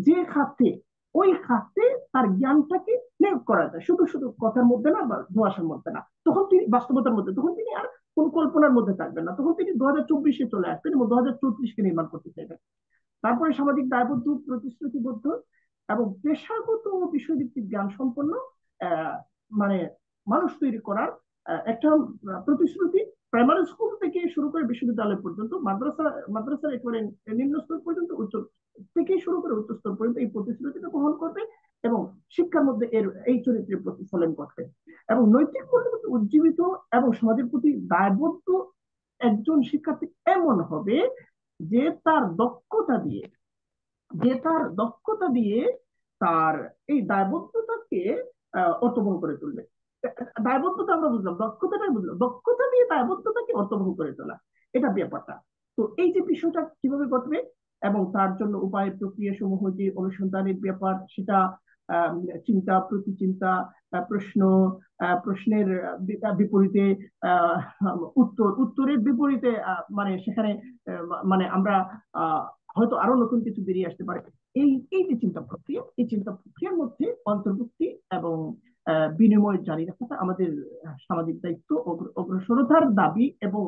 যে খাতে, ওই খাতে তার জ্ঞানটাকে নিয়োগ করা যায়, শুধু শুধু কথার মধ্যে না বা ধোঁয়াশার মধ্যে না। তখন তিনি বাস্তবতার মধ্যে, তখন তিনি আর কোন কল্পনার মধ্যে থাকবেন না, তখন তিনি 2024-এ চলে আসবেন এবং 2034-কে নির্মাণ করতে চাইবেন। তারপরে সামাজিক দায়বদ্ধ, প্রতিশ্রুতিবদ্ধ এবং পেশাগত ও বিষয়ভিত্তিক জ্ঞান সম্পন্ন আহ, মানে মানুষ তৈরি করার একটা প্রতিশ্রুতি। প্রাইমারি স্কুল থেকে শুরু করে বিশ্ববিদ্যালয় পর্যন্ত, মাদ্রাসার একেবারে নিম্ন স্তর পর্যন্ত, উচ্চ থেকে শুরু করে উচ্চ স্তর পর্যন্ত এই প্রতিশ্রুতিটা বহন করবে এবং শিক্ষার মধ্যে এই চরিত্রের প্রতিফলন ঘটবে। এবং নৈতিক মূল্যবোধ উজ্জীবিত এবং সমাজের প্রতি দায়বদ্ধ একজন শিক্ষার্থী এমন হবে যে তার দক্ষতা দিয়ে, যে তার দক্ষতা দিয়ে তার এই দায়বদ্ধতাকে অর্থবহ করে তুলবে। দায়বদ্ধতা আমরা বুঝলাম, দক্ষতাটাই বুঝলাম, দক্ষতা দিয়ে দায়বদ্ধতাকে অর্থবহ করে তোলা, এটা ব্যাপারটা। তো এই যে বিষয়টা কিভাবে ঘটবে এবং তার জন্য উপায় প্রক্রিয়া সমূহ যে অনুসন্ধানের ব্যাপার, সেটা আহ, চিন্তা, প্রতিচিন্তা, প্রশ্ন, প্রশ্নের বিপরীতে আহ, উত্তর, উত্তরের বিপরীতে মানে সেখানে মানে আমরা আহ, হয়তো আরো নতুন কিছু বেরিয়ে আসতে পারে। এই যে চিন্তা প্রক্রিয়া, এই চিন্তা প্রক্রিয়ার মধ্যে অন্তর্ভুক্তি এবং বিনিময় জারি রাখাটা আমাদের সামাজিক দায়িত্ব, অগ্রসরতার দাবি। এবং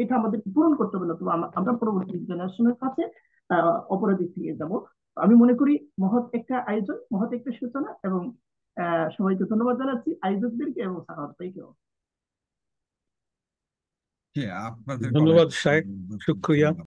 এটা আমাদের পূরণ করতে হবে, না তো আমরা পরবর্তী জেনারেশনের কাছে অপরাধী থেকে যাব। আমি মনে করি মহৎ একটা আয়োজন, মহৎ একটা সূচনা। এবং সবাইকে ধন্যবাদ জানাচ্ছি, আয়োজকদেরকে এবং সাহায্য ভাইকেও। হ্যাঁ, আপনাদের ধন্যবাদ শাহেখ, শুক্রিয়া। ধন্যবাদ।